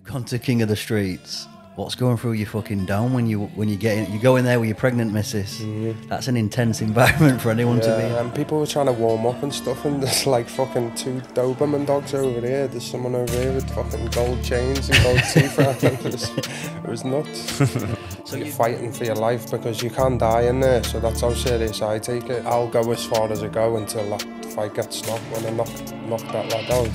Gone to King of the Streets. What's going through your fucking dome when you get in? You go in there with your pregnant missus. That's an intense environment for anyone to be in. And people were trying to warm up and stuff, and there's like fucking 2 Doberman dogs over here. There's someone over here with fucking gold chains and gold teeth. It was nuts. So you're fighting for your life because you can die in there. So that's how serious I take it. I'll go as far as I go until that fight gets stopped. When I knock that lad out,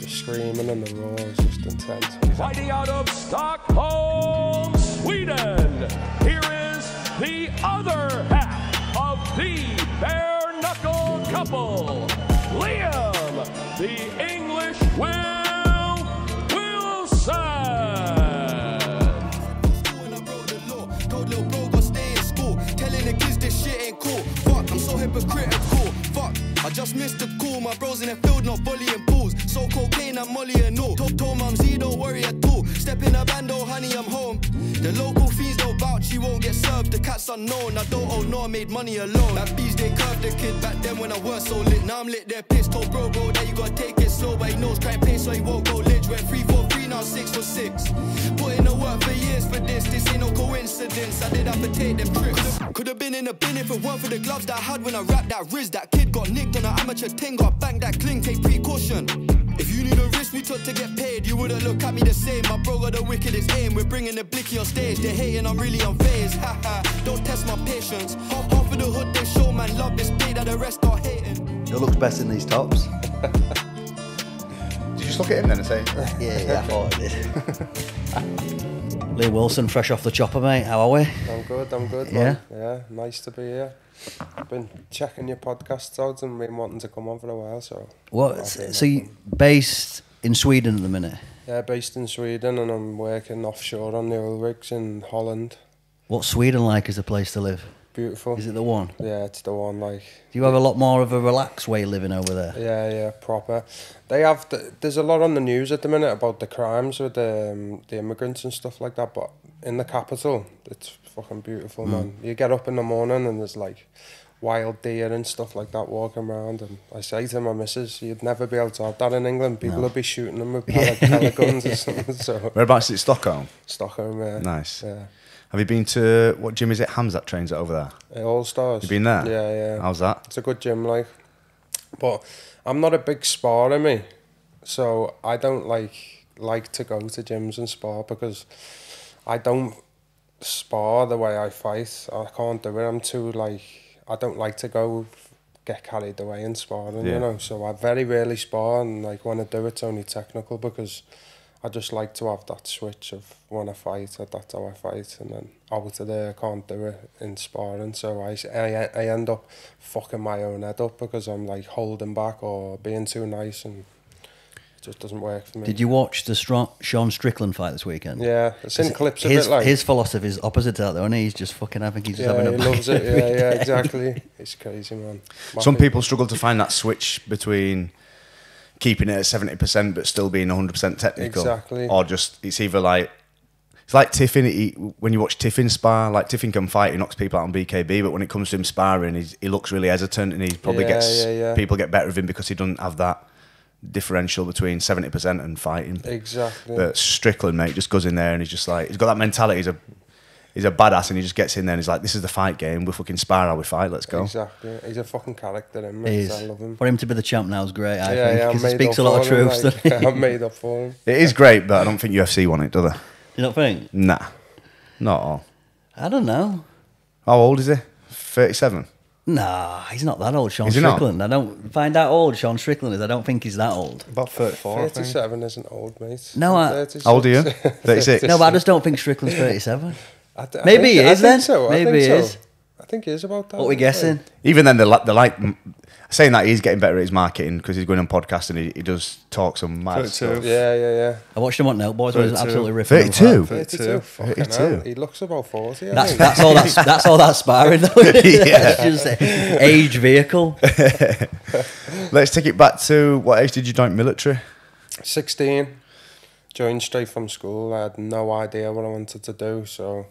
the screaming and the roar is just intense. Fighting out of Stockholm, Sweden, here is the other half of the bare knuckle couple, Liam, the English Will Wilson. When I wrote the law, told little bro go stay in school, telling the kids this shit ain't cool. Fuck, I'm so hypocritical. Fuck, I just missed the call. My bros in the field not bullying pools. So cocaine and molly and all. Told mum Z don't worry at all. Step in a band, oh honey, I'm home. The local fees don't vouch, you won't get served. The cat's unknown, I don't owe no, I made money alone. That bees, they curved the kid back then when I was so lit. Now I'm lit, they're pissed. Told bro, that you gotta take it slow. But he knows crime pain, so he won't go lich. Went 3 for 3, now 6 for 6. Put in the work for years for this ain't no coincidence. I did have to take them trips. Could've been in a bin if it weren't for the gloves that I had when I rapped that Riz. That kid got nicked on an amateur ting, got banged that cling, take precaution. If you knew the risk we took to get paid, you wouldn't look at me the same. My bro got the wickedest aim. We're bringing the blicky on stage. They're hating, I'm really unfazed. Haha, don't test my patience. Half of the hood, they show man love this play that the rest are hating. Who looks best in these tops? Did you just look at him then and say? Yeah, I thought I did. Lee Wilson, fresh off the chopper, mate. How are we? I'm good, Yeah? man. Yeah, nice to be here. I've been checking your podcasts out and been wanting to come on for a while, so... What? So you based in Sweden at the minute? Yeah, based in Sweden, and I'm working offshore on the oil rigs in Holland. What's Sweden like as a place to live? Beautiful. Is it the one? Yeah, it's the one, like... Do you have a lot more of a relaxed way of living over there? Yeah, proper. They have... There's a lot on the news at the minute about the crimes with the immigrants and stuff like that, but in the capital, it's fucking beautiful, man. You get up in the morning and there's like wild deer and stuff like that walking around, and I say to my missus, you'd never be able to have that in England. People would be shooting them with pellet guns or something. So Whereabouts is it? Stockholm? Stockholm, yeah. Nice. Yeah. Have you been to, what gym is it? Hamzat trains it over there? All Stars. You been there? Yeah. How's that? It's a good gym, like. But I'm not a big sparer, me. So I don't like to go to gyms and spar because I don't spar the way I fight. I can't do it. I'm too I don't like to go get carried away in sparring, you know. So I very rarely spar, and like when I do, it's only technical because I just like to have that switch of when I fight, that's how I fight, and then out of there I can't do it in sparring. So I end up fucking my own head up because I'm like holding back or being too nice, and it just doesn't work for me. Did you watch the Sean Strickland fight this weekend? Yeah, I've seen clips of it. Like his philosophy is opposite to that, though, and he's just fucking having having a he loves it. Yeah, exactly. It's crazy, man. Some people struggle to find that switch between keeping it at 70% but still being 100% technical. Exactly. Or just, it's either like, it's like Tiffin, when you watch Tiffin spar, like Tiffin can fight, he knocks people out on BKB, but when it comes to him sparring, he looks really hesitant, and he probably people get better of him because he doesn't have that differential between 70% and fighting. Exactly. But Strickland, mate, just goes in there and he's just like, he's got that mentality, he's a badass, and he just gets in there and he's like, this is the fight game, we'll fucking spar how we fight, let's go. Exactly. He's a fucking character, him. I love him. For him to be the champ now is great, I think, I'm because he made speaks up a lot of for him, truth. like, I'm made up for him. It is great, but I don't think UFC want it, do they? You don't think? Nah, not at all. I don't know. How old is he? 37? Nah, he's not that old, Sean Is he not? Strickland. I don't find out how old Sean Strickland is. I don't think he's that old. About 34, 37 isn't old, mate. No, How old are you? 36? No, but I just don't think Strickland's 37. I Maybe he is then. So. Maybe he is. I think he is about that. What are we guessing? Even then, they're like saying that he's getting better at his marketing because he's going on podcast and he does talk some mad stuff. Yeah. I watched him on Note Boys, where he was 32. absolutely ripping. 32? 32. Fucking 32. hell. He looks about 40. That's all that sparring though. That's just age vehicle. Let's take it back to, what age did you join military? 16. Joined straight from school. I had no idea what I wanted to do, so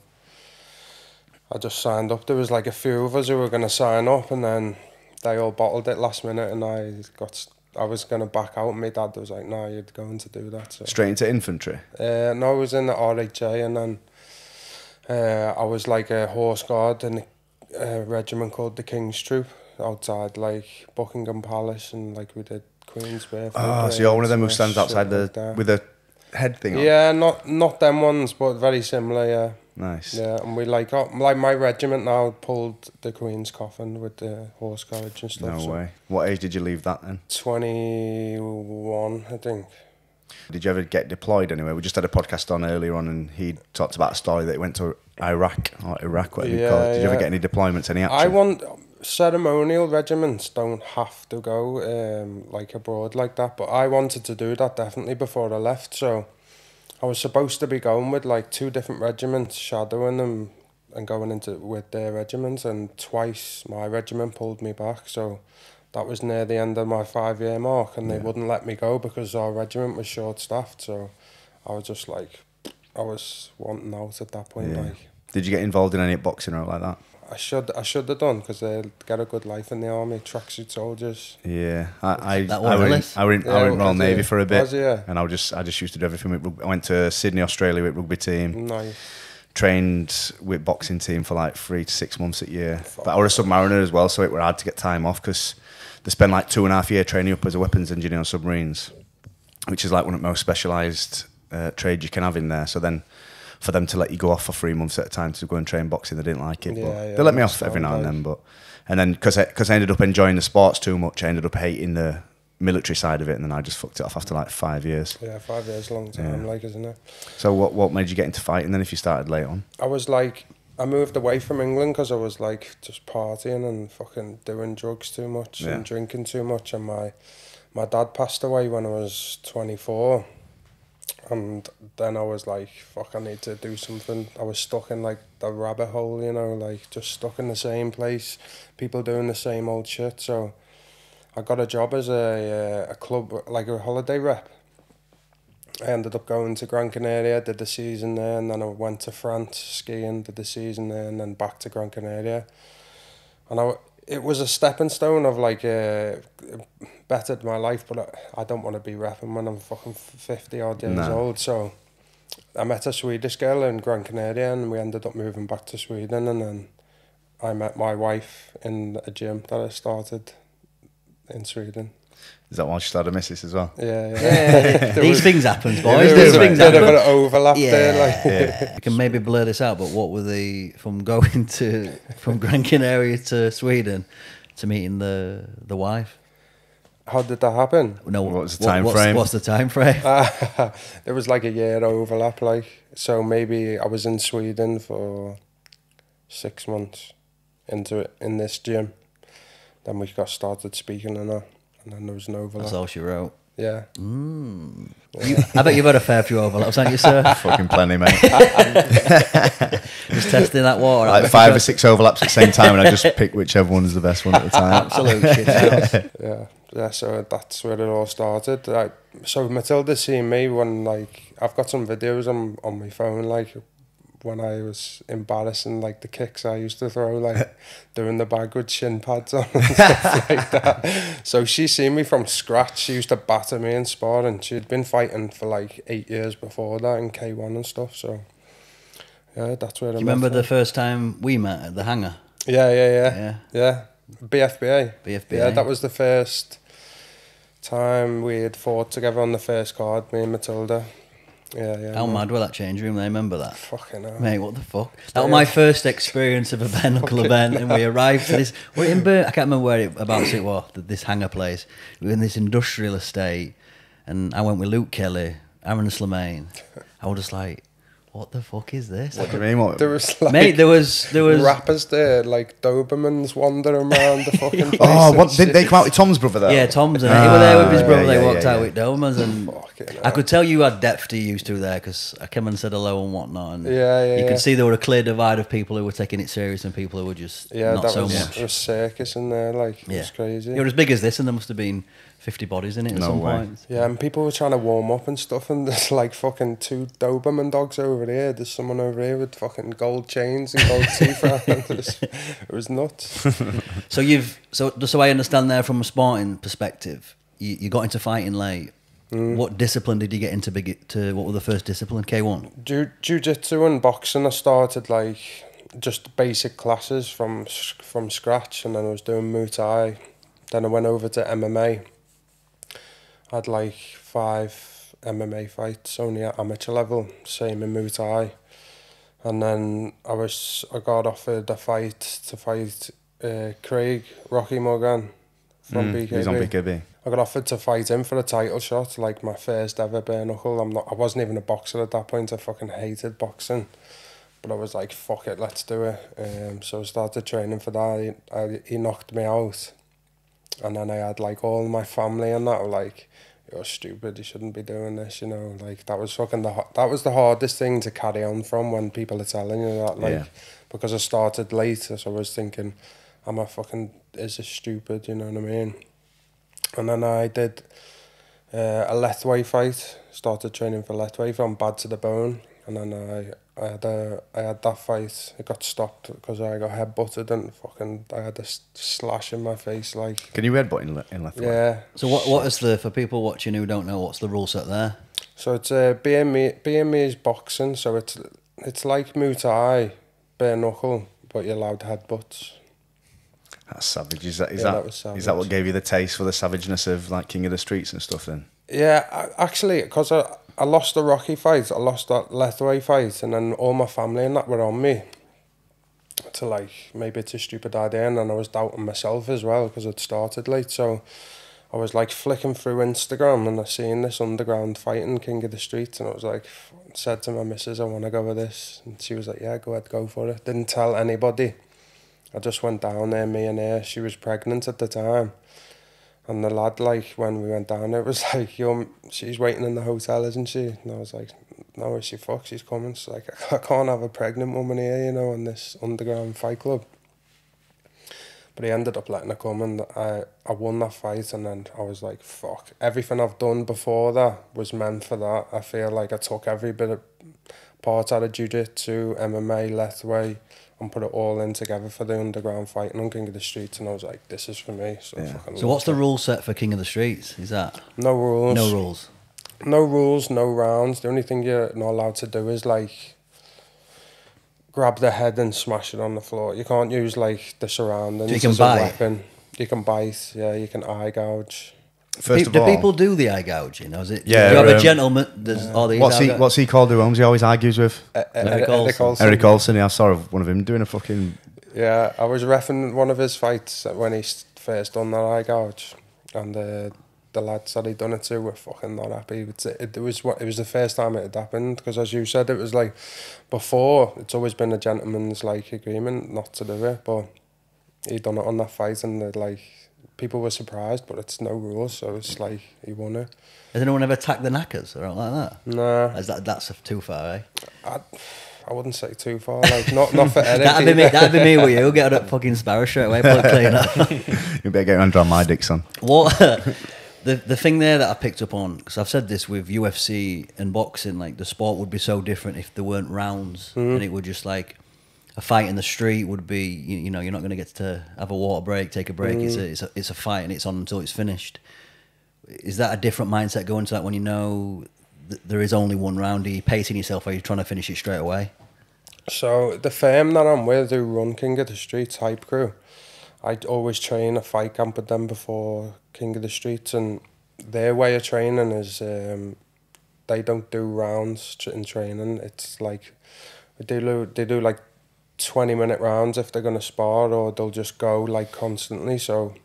I just signed up. There was like a few of us who were going to sign up, and then they all bottled it last minute, and I got I was going to back out. My dad was like, "No, you're going to do that." So. Straight into infantry? No, I was in the RHA, and then I was like a horse guard in a regiment called the King's Troop outside like Buckingham Palace, and like we did Queen's birthday. Oh, so you're one of them who stands outside with a head thing on? Yeah, not them ones, but very similar, yeah. Nice. Yeah, and we like my regiment now pulled the Queen's coffin with the horse carriage and stuff. No way. What age did you leave that then? 21, I think. Did you ever get deployed anywhere? We just had a podcast on earlier on, and he talked about a story that he went to Iraq, whatever you call it. Did you ever get any deployments, any action? Ceremonial regiments don't have to go like abroad like that, but I wanted to do that definitely before I left, so I was supposed to be going with like 2 different regiments, shadowing them and going into with their regiments, and twice my regiment pulled me back, so that was near the end of my 5-year mark, and they wouldn't let me go because our regiment was short-staffed, so I was just like, I was wanting out at that point. Like, did you get involved in any boxing or like that? I should have done, because they get a good life in the army, tracksuit soldiers. Yeah, I were in Royal Navy for a bit, and I just used to do everything. I went to Sydney, Australia with rugby team. Nice. Trained with boxing team for like 3 to 6 months a year. But I was a submariner as well, so it were hard to get time off because they spend like 2.5 years training up as a weapons engineer on submarines, which is like one of the most specialised trades you can have in there. So then, for them to let you go off for 3 months at a time to go and train boxing, they didn't like it. But they let me off every now and then. And then because I ended up enjoying the sports too much, I ended up hating the military side of it, and then I just fucked it off after like 5 years. Yeah, 5 years, long time, like, isn't it? So what made you get into fighting then if you started late on? I was like, I moved away from England because I was like just partying and fucking doing drugs too much and drinking too much, and my dad passed away when I was 24. And then I was like, fuck, I need to do something. I was stuck in like the rabbit hole, you know, like just stuck in the same place, people doing the same old shit. So I got a job as a club, like a holiday rep. I ended up going to Gran Canaria, did the season there, and then I went to France skiing, did the season there, and then back to Gran Canaria. And it was a stepping stone of like bettered my life, but I don't want to be repping when I'm fucking 50 odd years old. So I met a Swedish girl in Gran Canaria, and we ended up moving back to Sweden, and then I met my wife in a gym that I started in Sweden. Is that why she started a missus as well? Yeah. These things happen, boys. These things happen. There's a bit of an overlap there. Like. You can maybe blur this out, but what were from going from Gran Canaria to Sweden to meeting the wife? How did that happen? No, what was the time frame? What's the time frame? There was like a year overlap, like, so maybe I was in Sweden for 6 months in this gym. Then we got started speaking and then there was an overlap. That's all she wrote. Yeah. I bet you've had a fair few overlaps, haven't you, sir? Fucking plenty, mate. Just testing that water. Like 5 or 6 overlaps at the same time, and I just pick whichever one is the best one at the time. Absolute shit. Yeah. So that's where it all started. So Matilda seen me when, like, I've got some videos on my phone, like, when I was embarrassing, like, the kicks I used to throw, like, doing the bag with shin pads on and stuff like that. So she seen me from scratch. She used to batter me in sparring. She'd been fighting for, like, 8 years before that in K1 and stuff, so, yeah, that's where I met. Do you remember the first time we met at the hangar? Yeah. BFBA. Yeah, that was the first time we had fought together on the first card, me and Matilda. Yeah. How mad were that change room? I remember that. Fucking hell. Mate, what the fuck? That was my first experience of a bare knuckle event, and we arrived to this. We're in I can't remember whereabouts it was, this hangar place. We were in this industrial estate, and I went with Luke Kelly, Aaron Slemaine. I was just like, what the fuck is this? What do you mean? There was like, mate, there was rappers there, like Dobermans wandering around the fucking place. Didn't they come out with Tom's brother though? Yeah, Tom's and he were there with his brother. They walked out with Dobermans, and I could tell you had depth to used to there because I came and said hello and whatnot. And you could see there were a clear divide of people who were taking it serious and people who were just not so much. There was circus in there, like, it was crazy. It was as big as this, and there must have been 50 bodies in it at some point. Yeah, and people were trying to warm up and stuff, and there's like fucking 2 Doberman dogs over here. There's someone over here with fucking gold chains and gold teeth. It was nuts. So I understand there from a sporting perspective, you got into fighting late. What discipline did you get into? What were the first discipline? K1? Jiu-jitsu and boxing. I started like just basic classes from scratch, and then I was doing Muay Thai. Then I went over to MMA. I had like 5 MMA fights, only at amateur level, same in Muay Thai. And then I got offered a fight to fight Craig Rocky Morgan from BKB. He's on BKB. I got offered to fight him for a title shot, like my first ever bare knuckle. I wasn't even a boxer at that point. I fucking hated boxing, but I was like, fuck it, let's do it. So I started training for that. He knocked me out, and then I had like all my family and that were like, "You're stupid. You shouldn't be doing this." You know, like that was the hardest thing to carry on from when people are telling you that, like, because I started late, so I was thinking, is this stupid? You know what I mean? And then I did a Lethway fight. Started training for Lethway from Bad to the Bone, and then I had that fight. It got stopped because I got headbutted and I had a slash in my face. Like, can you headbutt in Lethway? Yeah. So what is for people watching who don't know, what's the rule set there? So it's BME boxing. So it's like Muay Thai, bare knuckle, but you're allowed headbutts. That's savage. Is that what gave you the taste for the savageness of like King of the Streets and stuff then? Yeah, actually, because I lost the Rocky fight, I lost that Lethway fight, and then all my family and that were on me to like, maybe it's a stupid idea, and then I was doubting myself as well because it started late. So I was like flicking through Instagram and I seen this underground fighting, King of the Streets, and I was like, said to my missus, I want to go with this, and she was like, yeah, go ahead, go for it. Didn't tell anybody. I just went down there, me and her. She was pregnant at the time. And the lad, like, when we went down there, it was like, she's waiting in the hotel, isn't she? And I was like, no, she fuck, she's coming. She's like, I can't have a pregnant woman here, you know, in this underground fight club. But he ended up letting her come, and I won that fight, and then I was like, fuck. Everything I've done before that was meant for that. I feel like I took every bit of part out of jiu-jitsu, MMA, Lethway, and put it all in together for the underground fighting on King of the Streets, and I was like, this is for me. So what's the rule set for King of the Streets? Is that? No rules. No rules. No rules, no rounds. The only thing you're not allowed to do is like grab the head and smash it on the floor. You can't use like the surroundings so you can as bite. A weapon. You can bite, yeah, you can eye gouge. First of do all, people do the eye gouging? Or is it? Yeah, Do you have a gentleman? There's all these. What's he called? Who owns? He always argues with Eric Olsen. Eric Olsen. Yeah, I saw one of him doing a fucking. Yeah, I was reffing one of his fights when he first done that eye gouge, and the lads that he'd done it to were fucking not happy. It was the first time it had happened, because as you said, it was like before. It's always been a gentleman's like agreement not to do it, but he'd done it on that fight, and like. People were surprised, but it's no rules, so it's like he won it. Has anyone ever attacked the knackers or anything like that? No. That's too far, eh? I wouldn't say too far. Like not for Eric. that'd be me with you. Get up fucking Sparrow straight away, plug clean up. You better get around on my dick, son. What the thing there that I picked up on, because I've said this with UFC and boxing, like the sport would be so different if there weren't rounds, and it would just like. A fight in the street would be, you know, you're not going to get to have a water break, take a break. It's a fight, and it's on until it's finished. Is that a different mindset going to that when you know that there is only one round? Are you pacing yourself, or are you trying to finish it straight away? So the firm that I'm with, who run King of the Streets, Hype Crew, I'd always train a fight camp with them before King of the Streets, and their way of training is they don't do rounds in training. It's like they do like 20-minute rounds if they're going to spar, or they'll just go like constantly. So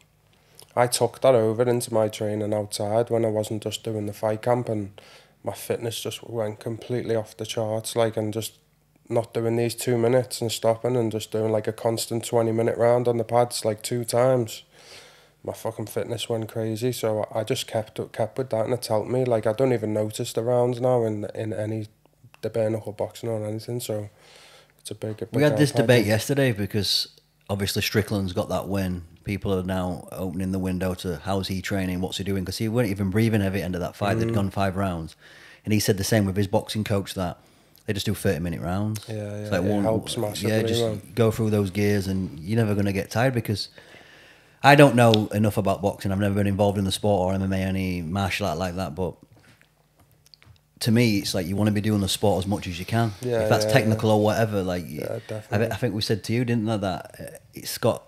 I took that over into my training outside when I wasn't just doing the fight camp, and my fitness just went completely off the charts, like, and just not doing these 2 minutes and stopping and just doing like a constant 20-minute round on the pads like 2 times. My fucking fitness went crazy, so I just kept with that, and it's helped me. Like, I don't even notice the rounds now in any the bare knuckle boxing or anything, so it's a big we had this debate yesterday, because obviously Strickland's got that win. People are now opening the window to how's he training, what's he doing, because he weren't even breathing heavy at the end of that fight. They'd gone 5 rounds, and he said the same with his boxing coach, that they just do 30-minute rounds. Yeah, like it helps massively. Yeah, just go through those gears, and you're never going to get tired, because I don't know enough about boxing. I've never been involved in the sport or MMA, any martial art like that. But to me, it's like you want to be doing the sport as much as you can. Yeah, if that's technical or whatever, like definitely. I think we said to you, didn't they, that it's got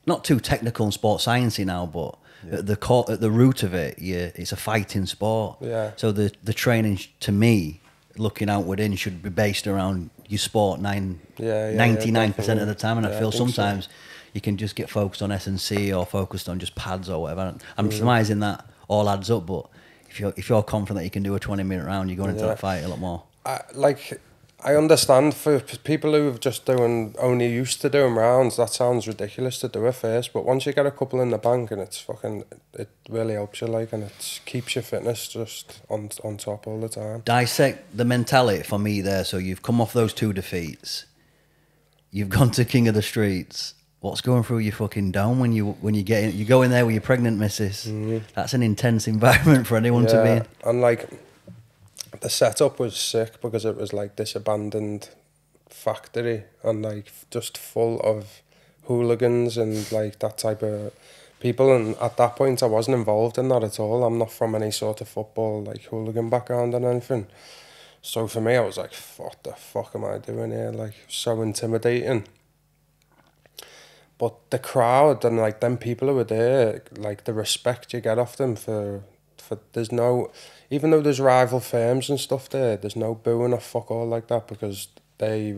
not too technical and sports sciencey now, but at the root of it, it's a fighting sport. Yeah. So the training, to me, looking outward in, should be based around your sport 99% of the time, and I feel sometimes. So. You can just get focused on S&C or focused on just pads or whatever. I'm surmising that all adds up, but if you're confident that you can do a 20-minute round, you're going into that fight a lot more. I understand for people who have just only used to doing rounds, that sounds ridiculous to do it first, but once you get a couple in the bank and it really helps you, like, and it keeps your fitness just on top all the time. Dissect the mentality for me there. So you've come off those 2 defeats, you've gone to King of the Streets. What's going through your fucking dome when you go in there with your pregnant missus? That's an intense environment for anyone to be in. And like the setup was sick because it was like this abandoned factory and like just full of hooligans and like that type of people. And at that point, I wasn't involved in that at all. I'm not from any sort of football like hooligan background or anything. So for me, I was like, what the fuck am I doing here? Like, so intimidating. But the crowd and like them people who were there, like the respect you get off them for there's no, even though there's rival firms and stuff there's no booing or fuck all like that because they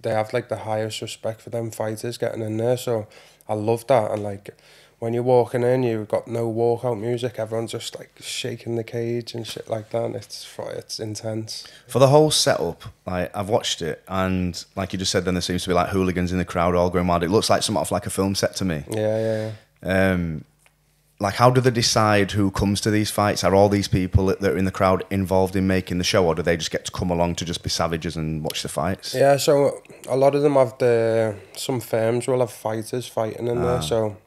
have like the highest respect for them fighters getting in there. So I love that. And like when you're walking in, you've got no walkout music. Everyone's just like shaking the cage and shit like that. And it's intense. For the whole setup, like I've watched it, and like you just said, then there seems to be like hooligans in the crowd all going mad. It looks like somewhat of like a film set to me. Yeah. Like, how do they decide who comes to these fights? Are all these people that are in the crowd involved in making the show, or do they just get to come along to just be savages and watch the fights? Yeah, so a lot of them have some firms will have fighters fighting in there, so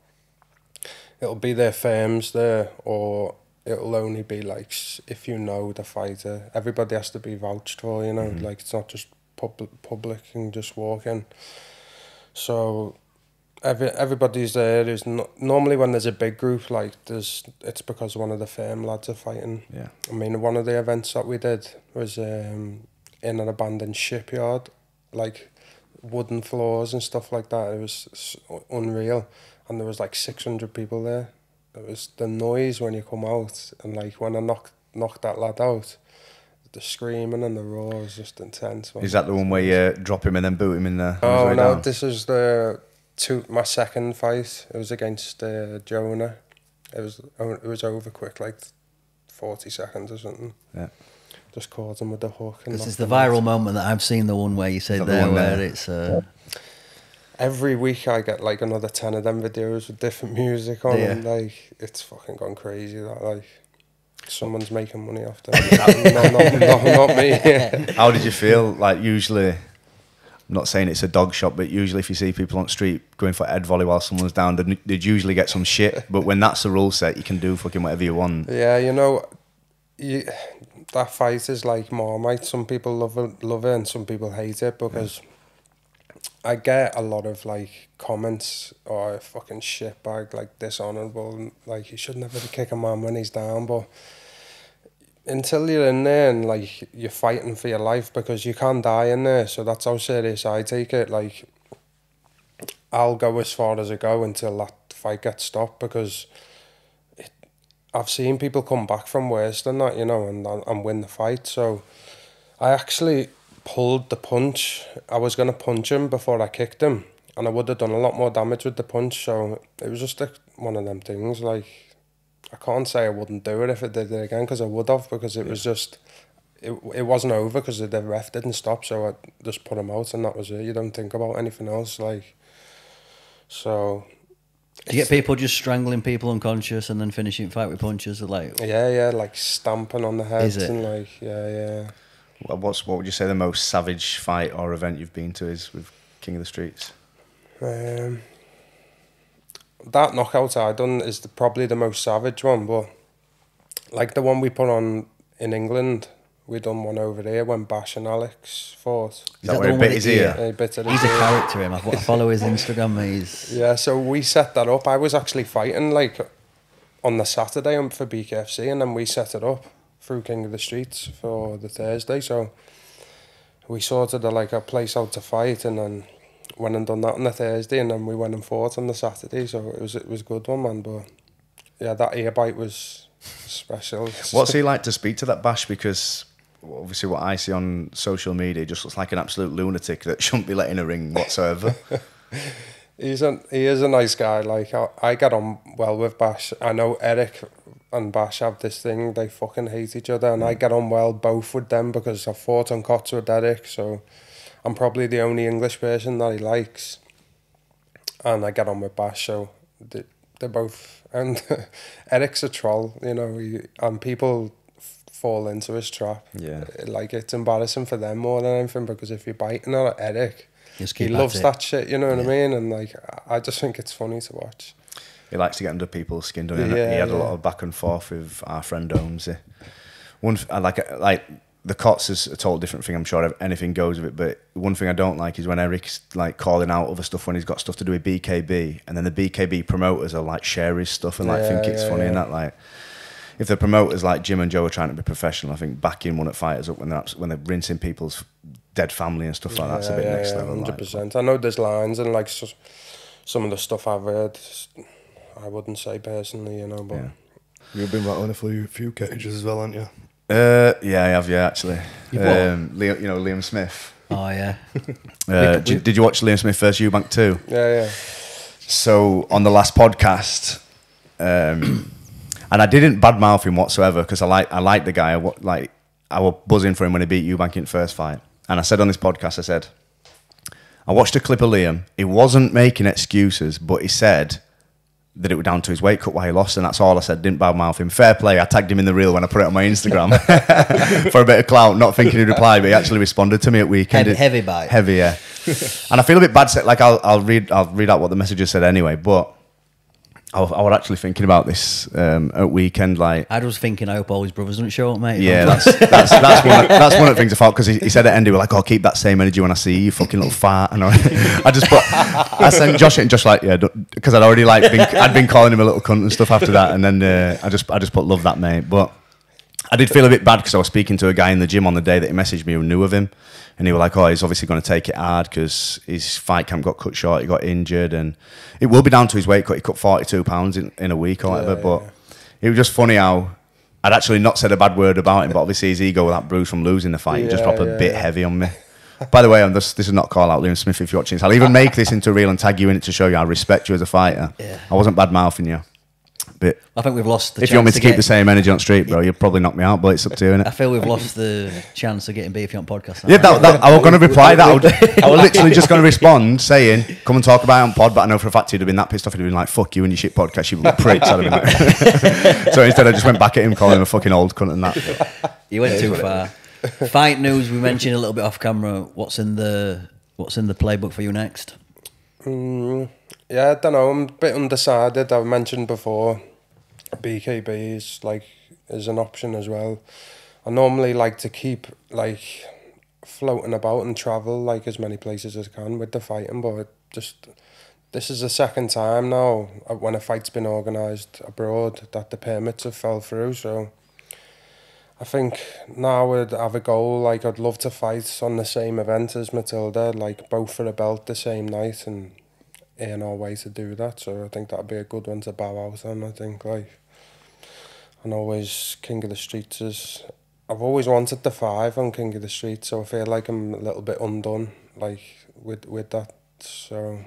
it'll be their firms there, or it'll only be like if you know the fighter. Everybody has to be vouched for, you know, like it's not just public and just walk in. So everybody's there. There's normally when there's a big group, like it's because one of the firm lads are fighting. Yeah. I mean, one of the events that we did was in an abandoned shipyard, like wooden floors and stuff like that. It was unreal, and there was like 600 people there. It was the noise when you come out, and like when I knocked that lad out, the screaming and the roar was just intense. Is that the one where you drop him and then boot him in the? Oh no, down? This is my second fight. It was against Jonah. It was over quick, like 40 seconds or something. Yeah. Just caught him with the hook. This is the viral moment that I've seen, the one where you said there where it's... Every week I get like another 10 of them videos with different music on and like, it's fucking gone crazy that like, someone's making money off that. not me. How did you feel? Like usually... I'm not saying it's a dog shot, but usually if you see people on the street going for head volley while someone's down, they'd usually get some shit. But when that's the rule set, you can do fucking whatever you want. Yeah, you know, that fight is like Marmite. Some people love it and some people hate it because I get a lot of like comments, oh, fucking shitbag, like dishonourable, like you should never kick a man when he's down, but until you're in there and like you're fighting for your life because you can die in there, so that's how serious I take it. Like I'll go as far as I go until that fight gets stopped because I've seen people come back from worse than that, you know, and win the fight. So I actually pulled the punch. I was going to punch him before I kicked him, and I would have done a lot more damage with the punch. So it was just one of them things. Like, I can't say I wouldn't do it if I did it again, because I would have, because it was just, it wasn't over because the ref didn't stop. So I just put him out and that was it. You don't think about anything else. like. So... Do you get people just strangling people unconscious and then finishing fight with punches? Or like, yeah, like stamping on the heads and like, yeah. Well, what would you say the most savage fight or event you've been to is with King of the Streets? That knockout I done is probably the most savage one, but like the one we put on in England we done one over here when Bash and Alex fought. Is that where he bit his ear? He bit He's a character, him. I follow his Instagram. Yeah, so we set that up. I was actually fighting like on the Saturday for BKFC, and then we set it up through King of the Streets for the Thursday. So we sorted a place out to fight, and then went and done that on the Thursday, and then we went and fought on the Saturday. So it was a good one, man. But yeah, that ear bite was special. What's he like to speak to that Bash? Because obviously what I see on social media just looks like an absolute lunatic that shouldn't be let in a ring whatsoever. He is a nice guy. Like I get on well with Bash. I know Eric and Bash have this thing, they fucking hate each other, and I get on well both with them because I've fought on cots with Eric, so I'm probably the only English person that he likes, and I get on with Bash, so they're both, and Eric's a troll, you know, and people fall into his trap. Yeah. Like, it's embarrassing for them more than anything, because if you're biting on Eric, he loves it. that shit, you know what I mean? And like, I just think it's funny to watch. He likes to get under people's skin, doesn't he? Yeah, he had a lot of back and forth with our friend Holmesy. I like the Cots is a total different thing. I'm sure anything goes with it, but one thing I don't like is when Eric's like calling out other stuff when he's got stuff to do with BKB, and then the BKB promoters are like share his stuff and like think it's funny and that, like, if the promoters like Jim and Joe are trying to be professional, I think backing one at fighters up when they're rinsing people's dead family and stuff like that's a bit next level. 100%. Like. I know there's lines and like some of the stuff I've heard, I wouldn't say personally, you know, but you've been battling a few cages as well, haven't you? Yeah, I have. Yeah, actually. Liam Smith. Oh yeah. Did you watch Liam Smith versus Eubank 2? Yeah. So on the last podcast, and I didn't badmouth him whatsoever because I like the guy. I was buzzing for him when he beat Eubank in the first fight, and I said on this podcast, I said, I watched a clip of Liam. He wasn't making excuses, but he said that it was down to his weight cut why he lost, and that's all I said. Didn't badmouth him. Fair play. I tagged him in the reel when I put it on my Instagram for a bit of clout, not thinking he'd reply, but he actually responded to me at weekend. Heavy bite. Heavy, yeah. And I feel a bit bad. Like I'll read out what the messages said anyway, but I was actually thinking about this at weekend. Like, I was thinking, I hope all his brothers don't show up, mate. Yeah, that's one of the things I thought, because he said at end, he was like, "Oh, keep that same energy when I see you, fucking little fart." And I sent Josh it, and Josh like, yeah, because I'd already I'd been calling him a little cunt and stuff after that, and then I just put love that, mate. But I did feel a bit bad because I was speaking to a guy in the gym on the day that he messaged me who knew of him. And he was like, oh, he's obviously going to take it hard because his fight camp got cut short, he got injured, and it will be down to his weight cut. He cut 42 pounds in a week or whatever, but it was just funny how I'd actually not said a bad word about him, but obviously his ego with that bruise from losing the fight, he just dropped a bit heavy on me. By the way, this is not a call out, Liam Smith, if you're watching this. I'll even make this into a reel and tag you in it to show you I respect you as a fighter. Yeah. I wasn't bad mouthing you. But I think we've lost the chance. If you want me to keep the same energy on street, bro, you'd probably knock me out, but it's up to you, innit? I feel we've lost the chance of getting beefy on podcast. Yeah, I was going to reply that. I was literally just going to respond saying, come and talk about it on pod, but I know for a fact he'd have been that pissed off. He'd have been like, fuck you and your shit podcast, you little pricks. I'd have been like so instead I just went back at him, calling him a fucking old cunt and that. You went too far. Fight news, we mentioned a little bit off camera. What's in the playbook for you next? Yeah, I don't know. I'm a bit undecided. I've mentioned before, BKB is an option as well. I normally like to keep like floating about and travel like as many places as I can with the fighting, but this is the second time now when a fight's been organised abroad that the permits have fell through. So I think now I'd have a goal. Like, I'd love to fight on the same event as Matilda, like both for a belt the same night, and earn our way to do that. So I think that'd be a good one to bow out on. I think, like, and always King of the Streets is. I've always wanted the 5 on King of the Streets, so I feel like I'm a little bit undone, like with that. So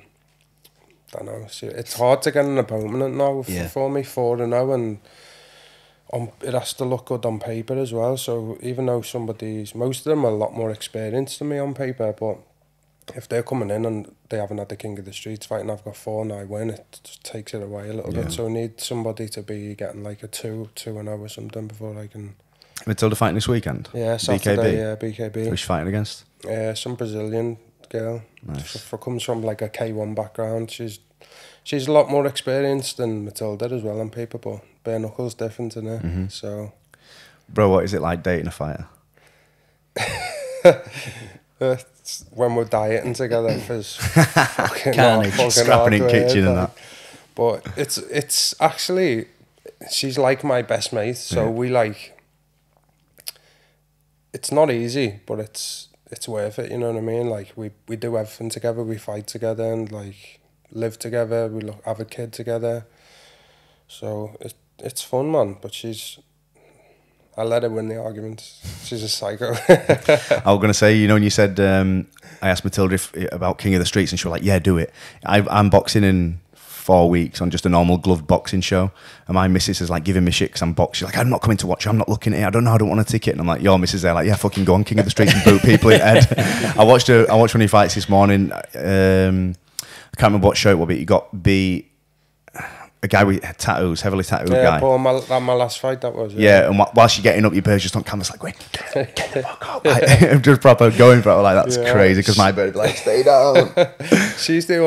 I don't know. See, it's hard to get an opponent now for me, 4-0, and it has to look good on paper as well. So even though most of them are a lot more experienced than me on paper, but if they're coming in and they haven't had the King of the Streets fight and I've got 4 and I win, it just takes it away a little bit. So I need somebody to be getting like a 2-0 or something before I can. Matilda fighting this weekend? Yeah, Saturday, BKB. Who's she fighting against? Some Brazilian girl. Nice. Comes from like a K1 background. She's a lot more experienced than Matilda as well on paper, but bare knuckles different, isn't it? So, bro, what is it like dating a fighter? when we're dieting together, it's fucking scrapping in kitchen and that. But it's actually, she's like my best mate, so we like, it's not easy, but it's worth it, you know what I mean? Like, we do everything together, we fight together, and like, live together, we have a kid together. So it's fun, man, but I let her win the argument. She's a psycho. I was going to say, you know, when you said, I asked Matilda about King of the Streets, and she was like, yeah, do it. I'm boxing in 4 weeks on just a normal gloved boxing show, and my missus is like giving me shit because I'm boxing. She's like, I'm not coming to watch you, I'm not looking at it, I don't know, I don't want a ticket. And I'm like, your missus there, like, yeah, fucking go on King of the Streets and boot people in the head. I watched one of your fights this morning. I can't remember what show it was, but you got beat. A guy with tattoos, heavily tattooed guy. Yeah, Paul, my last fight, that was. Yeah, and whilst you're getting up, your bird's just on canvas, like, wait, get the fuck up. I'm just proper going for it. Like, that's crazy, because my bird would be like, stay down. She's the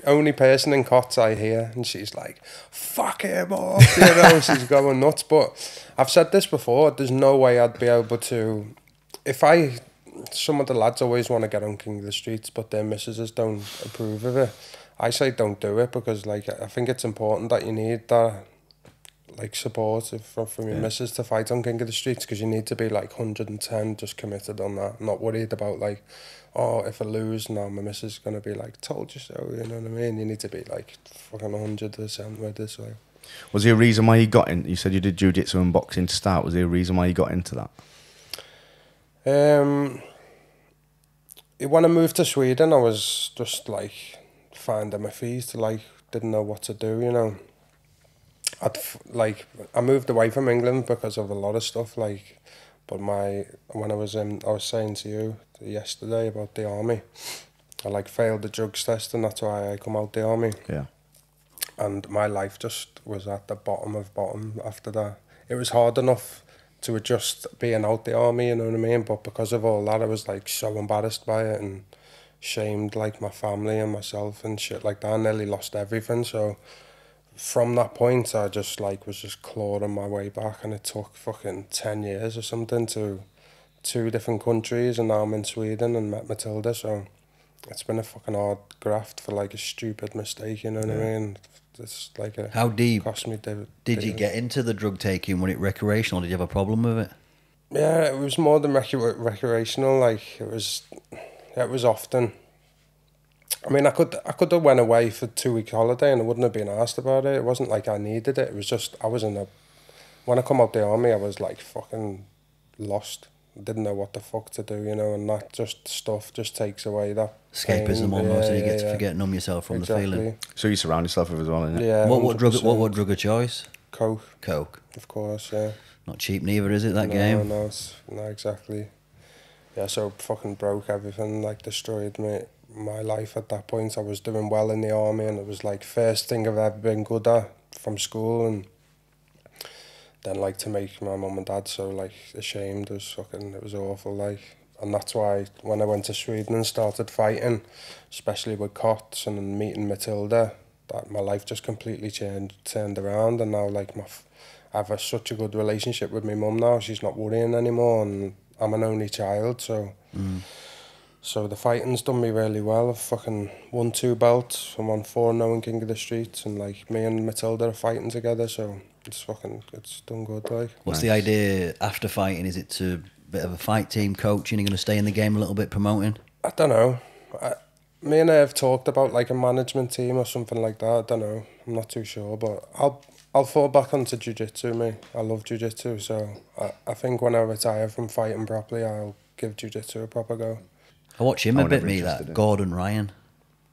only person in Cots I hear, and she's like, fuck him off, you know, she's going nuts. But I've said this before, there's no way I'd be able to, some of the lads always want to get on King of the Streets, but their missuses don't approve of it. I say don't do it, because like, I think it's important that you need that like support from your missus to fight on King of the Streets, because you need to be like 110 just committed on that, not worried about like, oh, if I lose now my missus is going to be like, told you so, you know what I mean? You need to be like fucking 100% with this way. Was there a reason why you got in? You said you did jiu-jitsu and boxing to start. Was there a reason why you got into that? When I moved to Sweden, I was just like finding my feet, like didn't know what to do, you know. I moved away from England because of a lot of stuff, like, but when I was saying to you yesterday about the army, I like failed the drugs test, and that's why I come out the army. Yeah. And my life just was at the bottom of bottom after that. It was hard enough to adjust being out the army, you know what I mean, but because of all that, I was like so embarrassed by it and shamed like my family and myself and shit like that. I nearly lost everything. So from that point, I just like was just clawing my way back, and it took fucking 10 years or something to 2 different countries, and now I'm in Sweden and met Matilda. So it's been a fucking hard graft for like a stupid mistake, you know what I mean? It's like how deep cost me did you get into the drug taking? Was it recreational? Did you have a problem with it? Yeah, it was more than recreational. Like it was often. I mean, I could have went away for 2-week holiday and I wouldn't have been asked about it. It wasn't like I needed it. It was just when I come out the army, I was like fucking lost. I didn't know what the fuck to do, you know, and that just stuff just takes away that escapism almost, and you get to forget numb yourself from the feeling. So you surround yourself with as well, innit? Yeah. What drug of choice? Coke. Of course, yeah. Not cheap neither, is it, that game? No, exactly. Yeah, so fucking broke everything, like destroyed my life at that point. I was doing well in the army, and it was like first thing I've ever been good at from school, and then like to make my mum and dad so like ashamed it was awful, like. And that's why when I went to Sweden and started fighting, especially with Cots and meeting Matilda, that my life just completely turned around, and now like I have such a good relationship with my mum now. She's not worrying anymore, and I'm an only child, so so the fighting's done me really well. I've fucking won 2 belts. I'm on 4-0 in King of the Streets, and like me and Matilda are fighting together, so it's done good, like. What's the idea after fighting? Is it to bit of a fight team coaching? You're going to stay in the game a little bit, promoting? I don't know. Me and I have talked about like a management team or something like that. I don't know. I'm not too sure, but I'll fall back onto jiu-jitsu, me. I love jiu-jitsu, so I think when I retire from fighting properly, I'll give jiu-jitsu a proper go. I watch him a bit, me, that Gordon Ryan.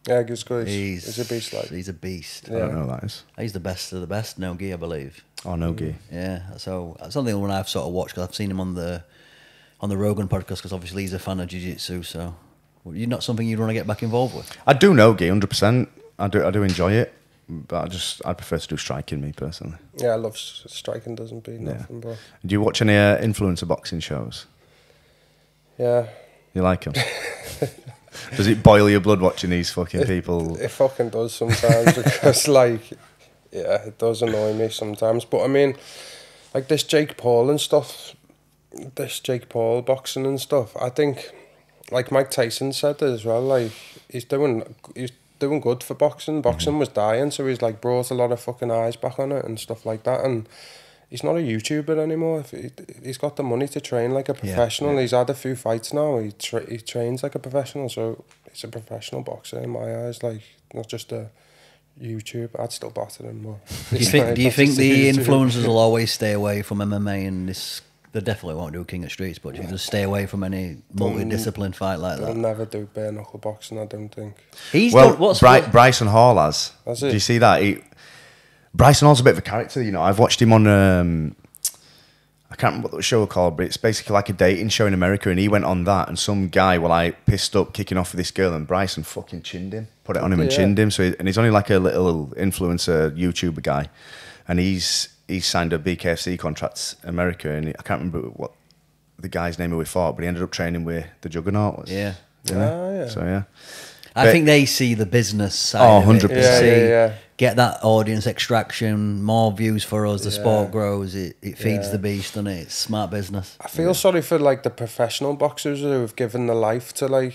Yeah, he's good. He's a beast, like. He's a beast. Yeah. I don't know who that is. He's the best of the best, no gi, I believe. Oh, no gi. Yeah, so that's something when I've sort of watched, because I've seen him on the Rogan podcast, because obviously he's a fan of jiu-jitsu, so you're not something you'd want to get back involved with? I do no gi, 100%. I do enjoy it, but I prefer to do striking, me personally. Yeah, I love striking, doesn't beat nothing, bro. Do you watch any influencer boxing shows? Yeah. You like them? Does it boil your blood watching these fucking people? It fucking does sometimes, because like, yeah, it does annoy me sometimes. But I mean, like this Jake Paul and stuff, this Jake Paul boxing and stuff, I think, like Mike Tyson said as well, like he's doing good for boxing. Boxing was dying, so he's like brought a lot of fucking eyes back on it and stuff like that. And he's not a YouTuber anymore. He's got the money to train like a professional. Yeah. He's had a few fights now. He trains like a professional, so he's a professional boxer in my eyes. Like, not just a YouTube. I'd still batter him more. Do you think the influencers will always stay away from MMA and this? They definitely won't do King of Streets, but you just stay away from any multi-discipline fight like that. They'll never do bare knuckle boxing, I don't think. Bryson Hall has. Do you see that? Bryson Hall's a bit of a character, you know. I've watched him on, I can't remember what the show was called, but it's basically like a dating show in America, and he went on that, and some guy were like pissed up, kicking off with this girl, and Bryson fucking chinned him, put it on him and chinned him. So, and he's only like a little influencer YouTuber guy, and he's signed a BKFC contract in America, and I can't remember what the guy's name who we fought, but he ended up training with the Juggernaut. Yeah. So, yeah. I think they see the business side. 100%. Yeah. Get that audience extraction, more views for us, the sport grows, it feeds the beast, and it's smart business. I feel sorry for like the professional boxers who have given their life to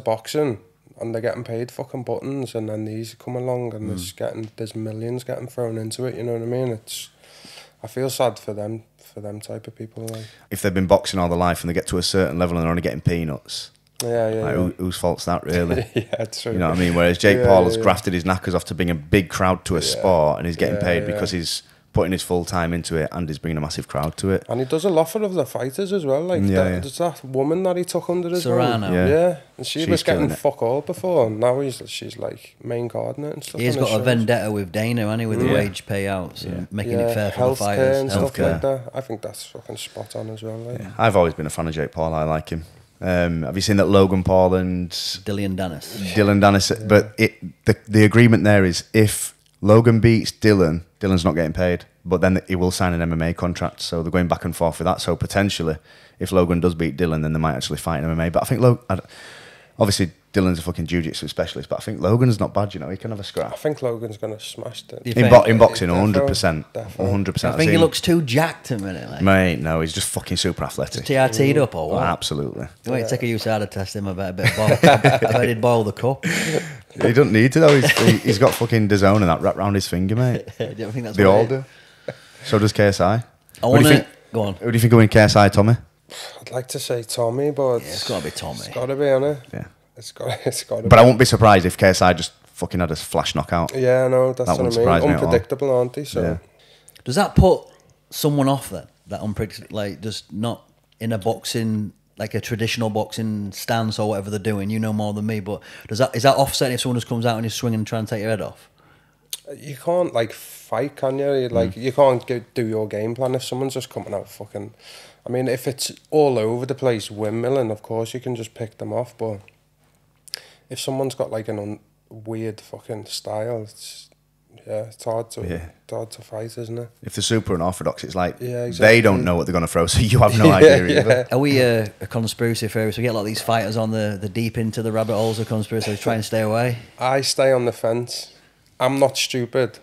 boxing, and they're getting paid fucking buttons, and then these come along and there's millions getting thrown into it, you know what I mean? I feel sad for them type of people. Like, if they've been boxing all their life and they get to a certain level and they're only getting peanuts, whose fault's that really? Yeah, true. You know what I mean? Whereas Jake Paul has grafted his knackers off to bring a big crowd to a sport, and he's getting paid because he's putting his full time into it, and he's bringing a massive crowd to it. And he does a lot for other fighters as well. Like there's that woman that he took under his Serrano. And she's was getting fuck all before, and now she's like main guard in it and stuff. He's got a vendetta with Dana, hasn't he, with the wage payouts and making it fair for the fighters. And stuff like that. I think that's fucking spot on as well. Like. Yeah. I've always been a fan of Jake Paul. I like him. Have you seen that Logan Paul and Dylan Dennis? Dylan Dennis, but the agreement there is if Logan beats Dylan, Dylan's not getting paid, but then he will sign an MMA contract. So they're going back and forth with that. So potentially, if Logan does beat Dylan, then they might actually fight in MMA. But I think obviously Dylan's a fucking jiu-jitsu specialist, but I think Logan's not bad. You know, he can have a scrap. I think Logan's gonna smash it in boxing. 100%. 100%. I think he looks too jacked a minute. Like. Mate, no, he's just fucking super athletic. TRT'd up or what? Oh, absolutely. Wait, take a USADA test him about a bit of ball. I bet he'd boil the cup. He doesn't need to though. He's got fucking DAZN and that wrapped around his finger, mate. Do you think that's they all do? So does KSI. Go on. Who do you think will win KSI, Tommy? I'd like to say Tommy, but it's got to be Tommy. It's got to be, innit? Yeah. It's got to be. But I won't be surprised if KSI just fucking had a flash knockout. Yeah, no, that's what I mean. Unpredictable, aren't they? So. Yeah. Does that put someone off then? That unpredictable, like just not in a boxing, like a traditional boxing stance or whatever they're doing. You know more than me, but is that offsetting if someone just comes out and is swinging and trying to take your head off? You can't like fight, can you? You can't do your game plan if someone's just coming out fucking. I mean, if it's all over the place, windmilling, of course you can just pick them off. But if someone's got like an weird fucking style, it's hard to fight, isn't it? If they're super unorthodox, it's like they don't know what they're going to throw, so you have no idea either. Are we a conspiracy theorist? We get a lot of these fighters on the deep into the rabbit holes of conspiracy, try and stay away? I stay on the fence. I'm not stupid,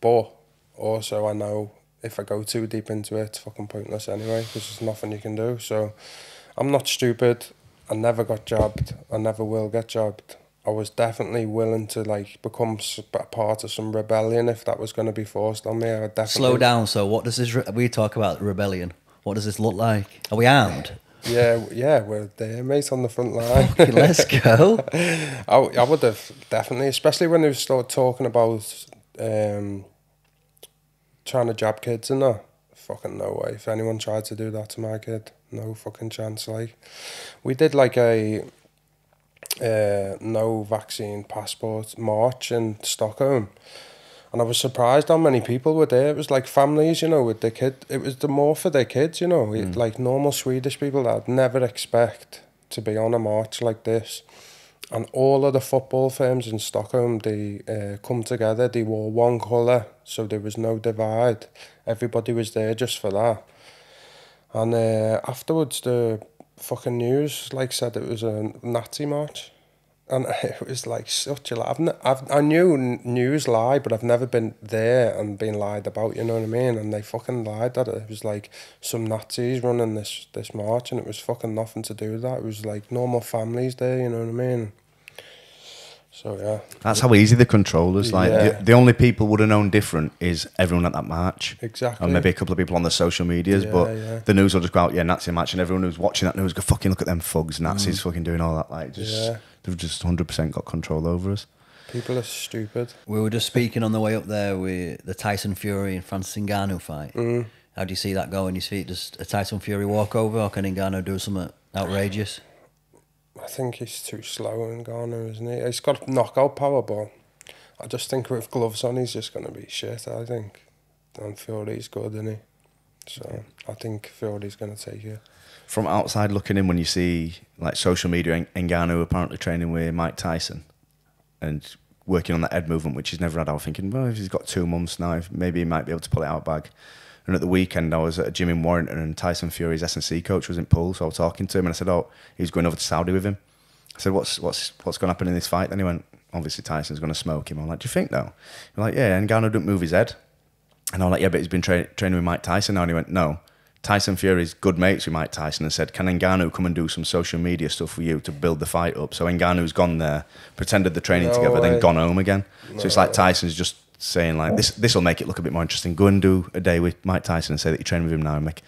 but also I know if I go too deep into it, it's fucking pointless anyway, because there's nothing you can do. So I'm not stupid. I never got jabbed. I never will get jabbed. I was definitely willing to like become a part of some rebellion if that was going to be forced on me. I would definitely... Slow down. So what does this... We talk about rebellion. What does this look like? Are we armed? Yeah, we're there, mate, on the front line. Okay, let's go. I would have definitely, especially when they started talking about trying to jab kids and that. Fucking no way. If anyone tried to do that to my kid, no fucking chance. Like, we did like a no vaccine passport march in Stockholm. And I was surprised how many people were there. It was like families, you know, with their kid. It was more for their kids, you know, like normal Swedish people that I'd never expect to be on a march like this. And all of the football firms in Stockholm, they come together. They wore one colour, so there was no divide. Everybody was there just for that. And afterwards, the fucking news like said it was a Nazi march. And it was like such a lie. I knew news lie, but I've never been there and been lied about, you know what I mean? And they fucking lied that it was like some Nazis running this march, and it was fucking nothing to do with that. It was like normal families there, you know what I mean? So, yeah. That's how easy the controllers. Like, the only people would have known different is everyone at that march. Exactly. And maybe a couple of people on the social medias, but the news will just go out, Nazi march, and everyone who's watching that news go, fucking look at them thugs, Nazis fucking doing all that. Like, just they've just 100% got control over us. People are stupid. We were just speaking on the way up there with the Tyson Fury and Francis Ngannou fight. How do you see that going? You see it just a Tyson Fury walkover, or can Ngannou do something outrageous? I think he's too slow in Ngannou, isn't he? He's got knockout power, but I just think with gloves on, he's just going to be shit, I think. And Fury's good, isn't he? So I think Fury's going to take it. From outside looking in, when you see like social media, Ngannou apparently training with Mike Tyson and working on that head movement, which he's never had, I was thinking, well, if he's got 2 months now, maybe he might be able to pull it out bag. And at the weekend, I was at a gym in Warrington, and Tyson Fury's S&C coach was in Poole, so I was talking to him, and I said, oh, he's going over to Saudi with him. I said, what's going to happen in this fight? Then he went, obviously Tyson's going to smoke him. I'm like, do you think though? He's like, yeah, Ngannou didn't move his head. And I'm like, yeah, but he's been training with Mike Tyson now. And he went, no, Tyson Fury's good mates with Mike Tyson, and said, can Ngannou come and do some social media stuff for you to build the fight up? So Ngannou's gone there, pretended they're training together, then gone home again. So it's like Tyson's just saying like, this will make it look a bit more interesting. Go and do a day with Mike Tyson and say that you train with him now and make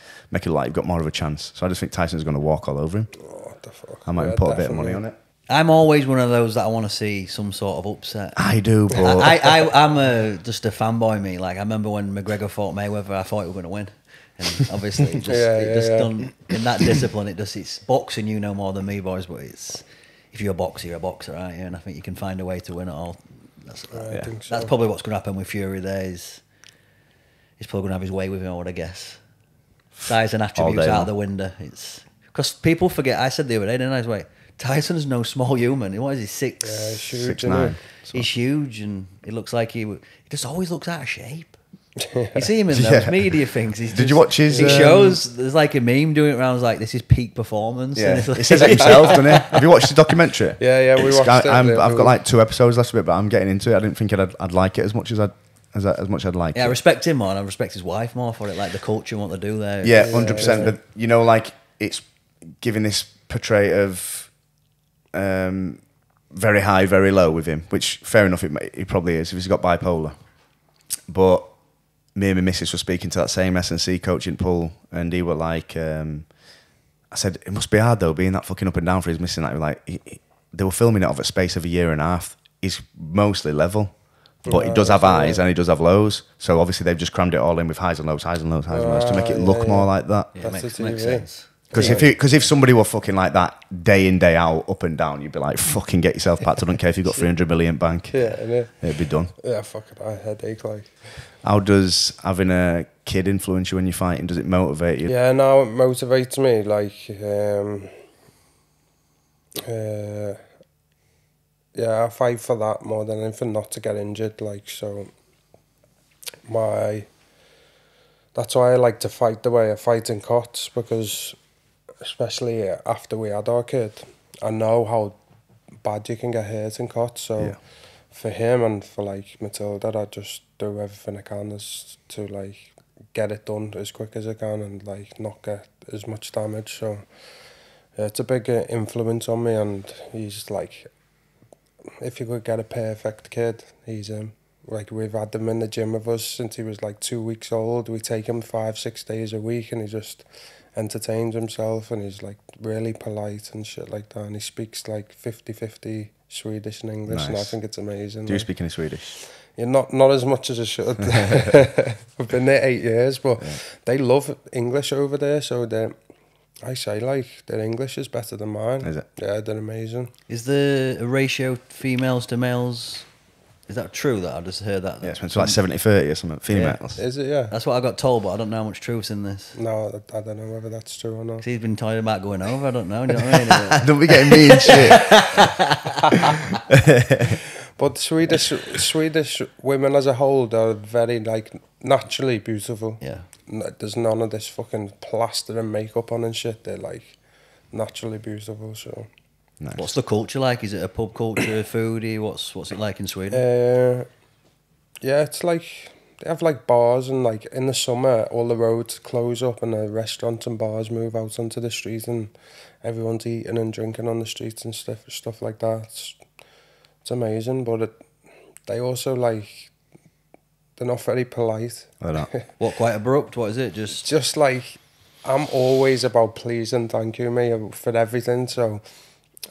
it like you've got more of a chance. So I just think Tyson's going to walk all over him. Oh, what the fuck? I might put a bit of money on it. I'm always one of those that I want to see some sort of upset. I do, but I'm just a fanboy. Me, like I remember when McGregor fought Mayweather, I thought he was going to win, and obviously it just done in that discipline. It's boxing. You know more than me, boys, but it's if you're a boxer, you're a boxer, aren't you? And I think you can find a way to win it all. I think so. That's probably what's going to happen with Fury. He's probably going to have his way with him, I would guess. Size and attributes out the window. It's because people forget. I said the other day, didn't I? Wait. Tyson's no small human. What is he, 6'? Yeah, he's huge, 6'9". He's huge, and it looks like he just always looks out of shape. You see him in those media things. Did you watch his? He shows there's like a meme doing it around. Like this is peak performance. Yeah, and he says it himself, doesn't he? Have you watched the documentary? Yeah, we watched it. I've got like 2 episodes left of it, but I'm getting into it. I didn't think I'd like it as much as I'd like. Yeah, I respect him more, and I respect his wife more for it. Like the culture and what they do there. Yeah, 100%. But you know, like it's giving this portray of. Very high, very low with him, which fair enough, it probably is if he's got bipolar. But me and my missus were speaking to that same S&C coach in Poole, and he were like, I said, it must be hard though, being that fucking up and down for his missing. Like, they were filming it over a space of a year and a half. He's mostly level, but he does have highs and he does have lows. So obviously they've just crammed it all in with highs and lows to make it look more like that. Yeah, makes sense. Because if somebody were fucking like that day in, day out, up and down, you'd be like, fucking get yourself packed. I don't care if you've got 300 million bank. Yeah. It'd be done. Yeah, fuck it, I had a headache, like. How does having a kid influence you when you're fighting? Does it motivate you? Yeah, no, it motivates me, like, yeah, I fight for that more than anything, not to get injured, like, so that's why I like to fight the way I fight in COTS, because especially after we had our kid, I know how bad you can get hurt in COTS, so for him and for like Matilda, I just do everything I can as to like get it done as quick as I can and like not get as much damage. So yeah, it's a big influence on me, and he's like, if you could get a perfect kid, he's him. Like, we've had him in the gym with us since he was like 2 weeks old. We take him 5-6 days a week, and he just entertains himself, and he's like really polite and shit like that, and he speaks like 50-50 Swedish and English. Nice. And I think it's amazing. Do you speak any Swedish? Yeah, not as much as I should. We've been there 8 years, but they love English over there, so I say like their English is better than mine. Is it? Yeah, they're amazing. Is the ratio females to males? Is that true? That I just heard that. Yeah, it's like 70-30 or something. Females. Yeah. Is it? Yeah. That's what I got told, but I don't know how much truth's in this. No, I don't know whether that's true or not. He's been talking about going over. I don't know. Do you know what I mean? Don't be getting me and shit. But Swedish women as a whole are very like naturally beautiful. Yeah. There's none of this fucking plaster and makeup on and shit. They're like naturally beautiful. So Nice. What's the culture like? Is it a pub culture, foodie? What's it like in Sweden? Yeah, it's like they have like bars, and like in the summer all the roads close up and the restaurants and bars move out onto the street, and everyone's eating and drinking on the streets and stuff like that. It's amazing, but they also like, they're not very polite. I don't know. What, quite abrupt? What is it? Just like, I'm always about please and thank you me for everything, so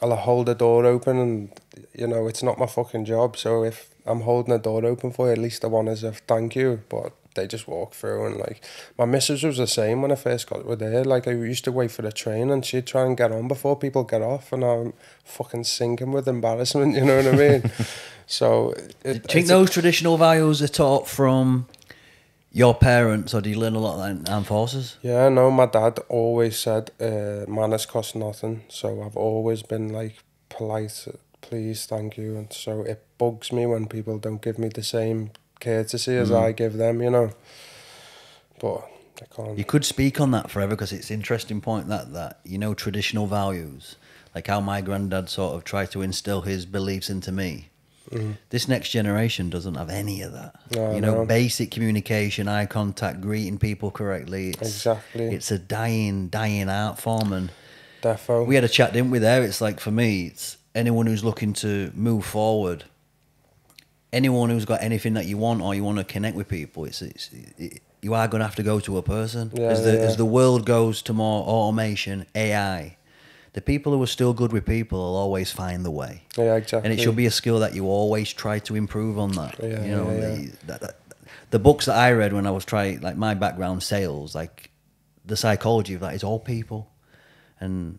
I'll hold the door open, and you know, it's not my fucking job, so if I'm holding the door open for you, at least I want as a thank you, but they just walk through. And like, my missus was the same when I first got with her. Like, I used to wait for the train and she'd try and get on before people get off, and I'm fucking sinking with embarrassment, you know what I mean? So do you think those traditional values are taught from your parents, or do you learn a lot in armed forces? Yeah, no, my dad always said manners cost nothing, so I've always been like polite, please, thank you, and so it bugs me when people don't give me the same courtesy as I give them, you know. But I can't. You could speak on that forever, because it's an interesting point that you know, traditional values, like how my granddad sort of tried to instill his beliefs into me. This next generation doesn't have any of that. No. Basic communication, eye contact, greeting people correctly. It's a dying art form. And defo. We had a chat, didn't we, there? It's like, for me, it's anyone who's looking to move forward, anyone who's got anything that you want, or you want to connect with people, you are going to have to go to a person. As the world goes to more automation, AI, the people who are still good with people will always find the way. Yeah, exactly. And it should be a skill that you always try to improve on that. The books that I read when I was trying, like my background, sales, like the psychology of that is all people. And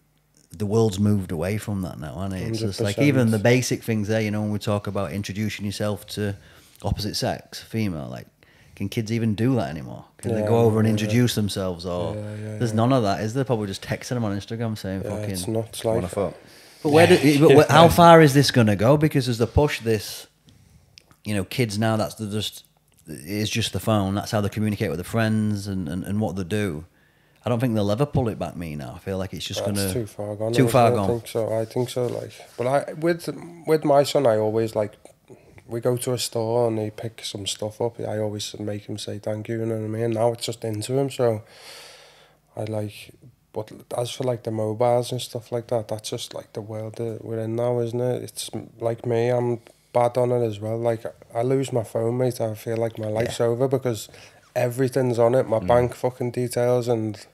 the world's moved away from that now, hasn't it? It's just like, even the basic things there, you know, when we talk about introducing yourself to opposite sex, female, like, can kids even do that anymore? Can they go over and introduce themselves? Or there's none of that, is there? Probably just texting them on Instagram saying fucking... it's nuts, like... But how far is this going to go? Because as they push this, you know, kids now, it's just the phone. That's how they communicate with their friends and what they do. I don't think they'll ever pull it back, me now. I feel like it's just going to... too far gone. I think so, like... But with my son, I always, like... We go to a store and he picks some stuff up. I always make him say thank you, you know what I mean? Now it's just into him, so I like... But as for like the mobiles and stuff like that, that's just like the world that we're in now, isn't it? It's like me, I'm bad on it as well. Like, I lose my phone, mate, I feel like my life's over, because everything's on it. My bank fucking details and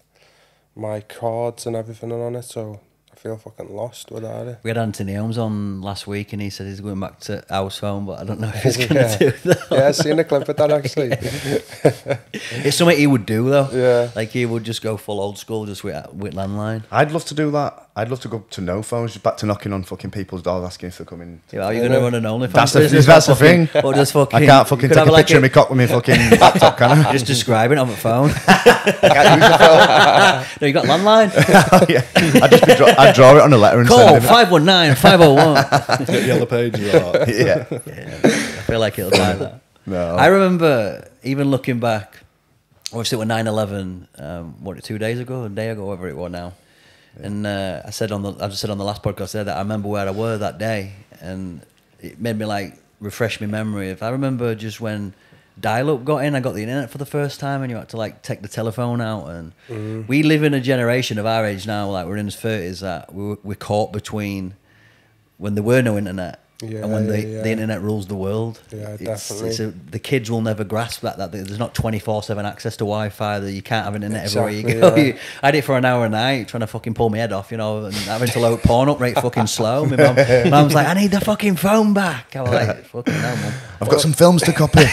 my cards and everything are on it, so... I feel fucking lost without it. We had Anthony Holmes on last week, and he said he's going back to house phone, but I don't know if he's going to do that. Yeah, I've seen a clip of that, actually. It's something he would do, though. Yeah. Like, he would just go full old school, just with landline. I'd love to do that. I'd love to go to no phones, just back to knocking on fucking people's doors, asking if they're coming. Yeah, are you going to run an OnlyFans? That's the thing. Or just fucking, I can't fucking take a picture of me cock with me fucking laptop, can I? Just describe it on the phone. I can't use the phone. No, you got landline? Oh, yeah. I'd draw it on a letter and call send it. 519-501. Yellow pages. Yeah. I feel like it'll die that. No. I remember, even looking back, obviously it was 9/11, 2 days ago, a day ago, whatever it was now. Yeah. And I just said on the last podcast there that I remember where I were that day, and it made me like refresh my memory. If I remember just when dial-up got in, I got the internet for the first time, and you had to like take the telephone out. And we live in a generation of our age now, like we're in his 30s, that we're caught between when there were no internet and when the internet rules the world. Yeah, definitely. The kids will never grasp that there's not 24/7 access to Wi-Fi, that you can't have internet everywhere you go. Yeah. I did it for an hour a night, trying to fucking pull my head off, you know, and having to load porn up right fucking slow. My mum's like, I need the fucking phone back. I was like, fucking hell, mum. I've got some films to copy. On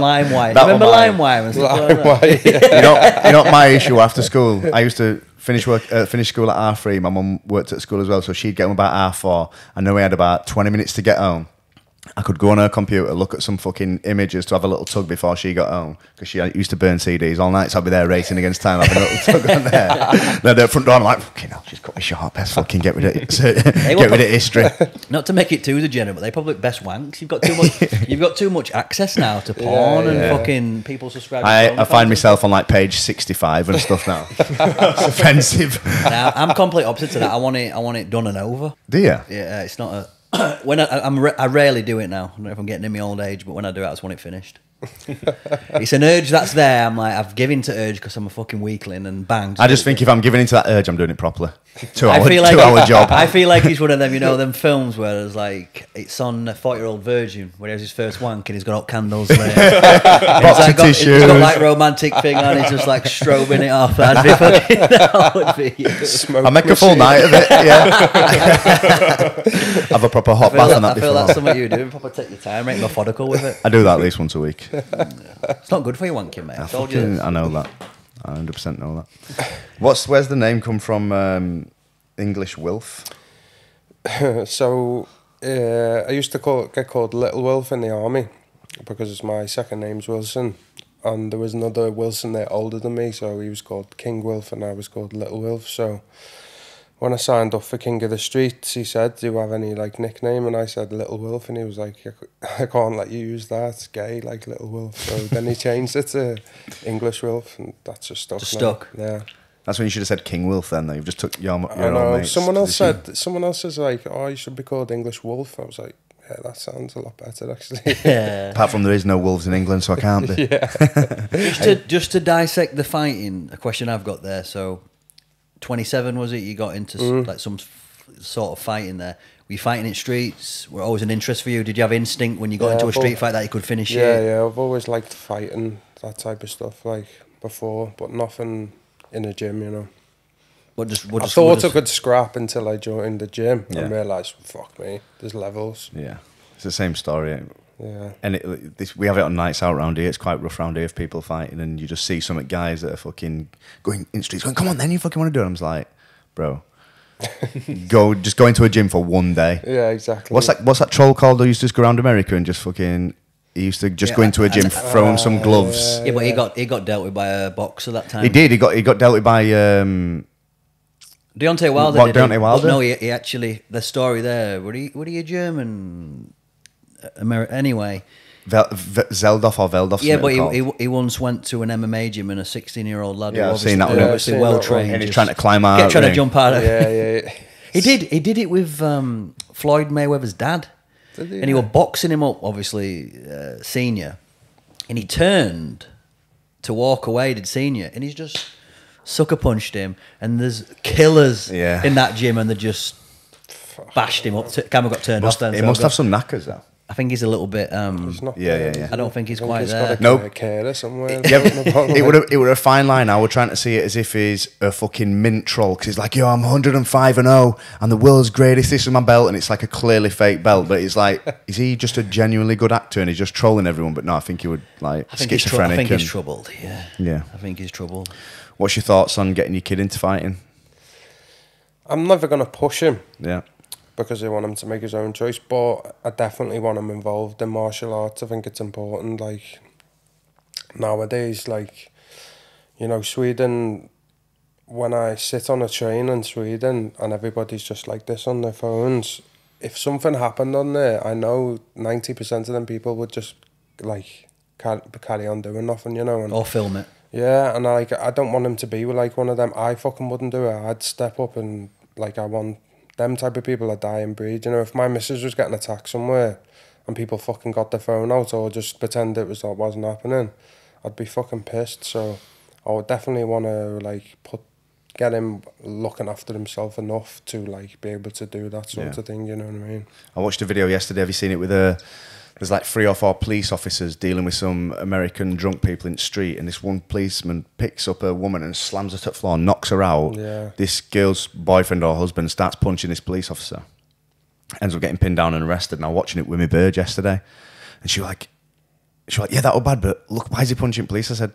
LimeWire. Remember LimeWire and stuff like that? You know my issue after school? I used to finish school at 3:30. My mum worked at school as well, so she'd get home about 4:30. I know we had about 20 minutes to get home. I could go on her computer, look at some fucking images to have a little tug before she got home, because she used to burn CDs all night, so I'd be there racing against time, having a little tug on there. Then at the front door, I'm like, fucking hell, she's cut me short, best fucking get rid of it. Get rid of history. Not to make it too degenerate, but they probably best wanks. You've got too much access now to porn and fucking people subscribe. I find myself on like page 65 and stuff now. It's offensive. Now, I'm complete opposite to that. I want it done and over. Do you? Yeah, it's not a. When I rarely do it now. I don't know if I'm getting in my old age, but when I do it, I just want it finished. It's an urge that's there. I'm like, I've given to urge because I'm a fucking weakling, and bang. I just think if I'm giving into that urge, I'm doing it properly. 2 hour, I feel like 2 hour job. I feel like he's one of them, them films where there's like, it's on a 40-year-old virgin where he has his first wank and he's got hot candles there. He's got like romantic thing on, he's just like strobing it off. That would be I make a full night of it, yeah. Have a proper hot bath on that before. I feel that's something you do. Proper take your time, make methodical with it. I do that at least once a week. It's not good for your wanking, mate. I know that. I 100% know that. Where's the name come from? English Wilf. So I used to get called Little Wilf in the army because my second name's Wilson, and there was another Wilson there older than me, so he was called King Wilf and I was called Little Wilf. So when I signed up for King of the Streets, he said, "Do you have any like nickname?" And I said Little Wilf, and he was like, "I can't let you use that. It's gay, like Little Wilf." So then he changed it to English Wilf, and that's just stuck. Just stuck. Yeah. That's when you should have said King Wilf. Then though, you've just took your own mates. Someone else is like, "Oh, you should be called English Wolf." I was like, "Yeah, that sounds a lot better, actually." Yeah. Apart from there is no wolves in England, so I can't be. Yeah. just to dissect the fighting, a question I've got there. So, 27 was it? You got into like some sort of fighting there. Were you fighting in streets? Were always an interest for you? Did you have instinct when you got into a street fight that you could finish it? Yeah, I've always liked fighting, that type of stuff, like before, but nothing in a gym, I thought I could scrap until I joined the gym and realised, fuck me, there's levels. Yeah, it's the same story. Yeah. And we have it on nights out round here. It's quite rough round here if people fighting, and you just see some guys that are fucking going in the streets going, "Come on then, you fucking want to do it." I'm just like, bro, go into a gym for one day. Yeah, exactly. What's that troll called who used to just go around America and just fucking... He used to just go into a gym, throw him some gloves. Yeah, but he got dealt with by a boxer that time. He did. He got dealt with by... Deontay Wilder. Deontay Wilder? No, he actually... The story there... Were he a German... Anyway... Zeldoff or Veldoff. Yeah, but he once went to an MMA gym and a 16-year-old lad who obviously well trained. And he's trying to climb out. Trying to jump out of it. Yeah. He did it with Floyd Mayweather's dad. And he was boxing him up, obviously, Senior. And he turned to walk away, did Senior. And he's just sucker punched him. And there's killers in that gym, and they just bashed him up. Camera got turned off then. He must have some knackers, though. I think he's a little bit. Yeah. I don't think he's quite there. No, carer somewhere. It would have a fine line. I was trying to see it as if he's a fucking mint troll, because he's like, "Yo, I'm 105-0, I'm the world's greatest. This is my belt," and it's like a clearly fake belt. But it's like, is he just a genuinely good actor and he's just trolling everyone? But no, I think he would like schizophrenic. I think he's troubled. Yeah. I think he's troubled. What's your thoughts on getting your kid into fighting? I'm never gonna push him. Yeah. Because I want him to make his own choice, but I definitely want him involved in martial arts. I think it's important. Like nowadays, like Sweden. When I sit on a train in Sweden and everybody's just like this on their phones, if something happened on there, I know 90% of them people would just like carry on doing nothing, or film it. Yeah, and I don't want him to be like one of them. I fucking wouldn't do it. I'd step up and like I want. Them type of people are dying breed. If my missus was getting attacked somewhere and people fucking got their phone out or just pretend it wasn't happening, I'd be fucking pissed. So I would definitely want to get him looking after himself enough to like be able to do that sort of thing. You know what I mean? I watched a video yesterday. Have you seen it with there's like 3 or 4 police officers dealing with some American drunk people in the street, and this one policeman picks up a woman and slams her to the floor and knocks her out. Yeah. This girl's boyfriend or husband starts punching this police officer, ends up getting pinned down and arrested. And I was watching it with my bird yesterday, and she was like, "Yeah, that was bad, but look, why is he punching police?" I said,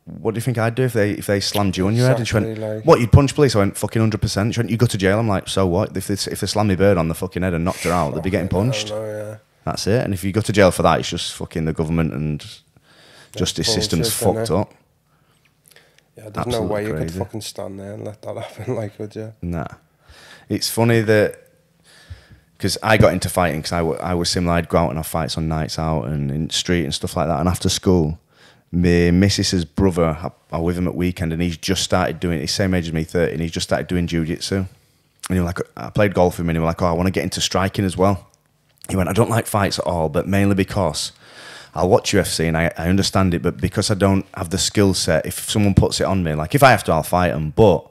"What do you think I'd do if they slammed you on your head?" And she went, "What, you'd punch police?" I went, "Fucking 100%. She went, "You go to jail." I'm like, "So what? If they slammed my bird on the fucking head and knocked her out, they'd be getting punched." I don't know, yeah. That's it. And if you go to jail for that, it's just fucking the government and justice system's fucked up. Yeah, there's no way you could fucking stand there and let that happen, like, would you? Nah. It's funny that, because I got into fighting because I was similar. I'd go out and have fights on nights out and in the street and stuff like that. And after school, my missus's brother, I was with him at weekend, and he's just started doing, he's the same age as me, 30, and he's just started doing jiu-jitsu. And he was like, I played golf with him, and he was like, oh, I want to get into striking as well. He went, I don't like fights at all, but mainly because I'll watch UFC and I understand it, but because I don't have the skill set, if someone puts it on me, like if I have to, I'll fight them. But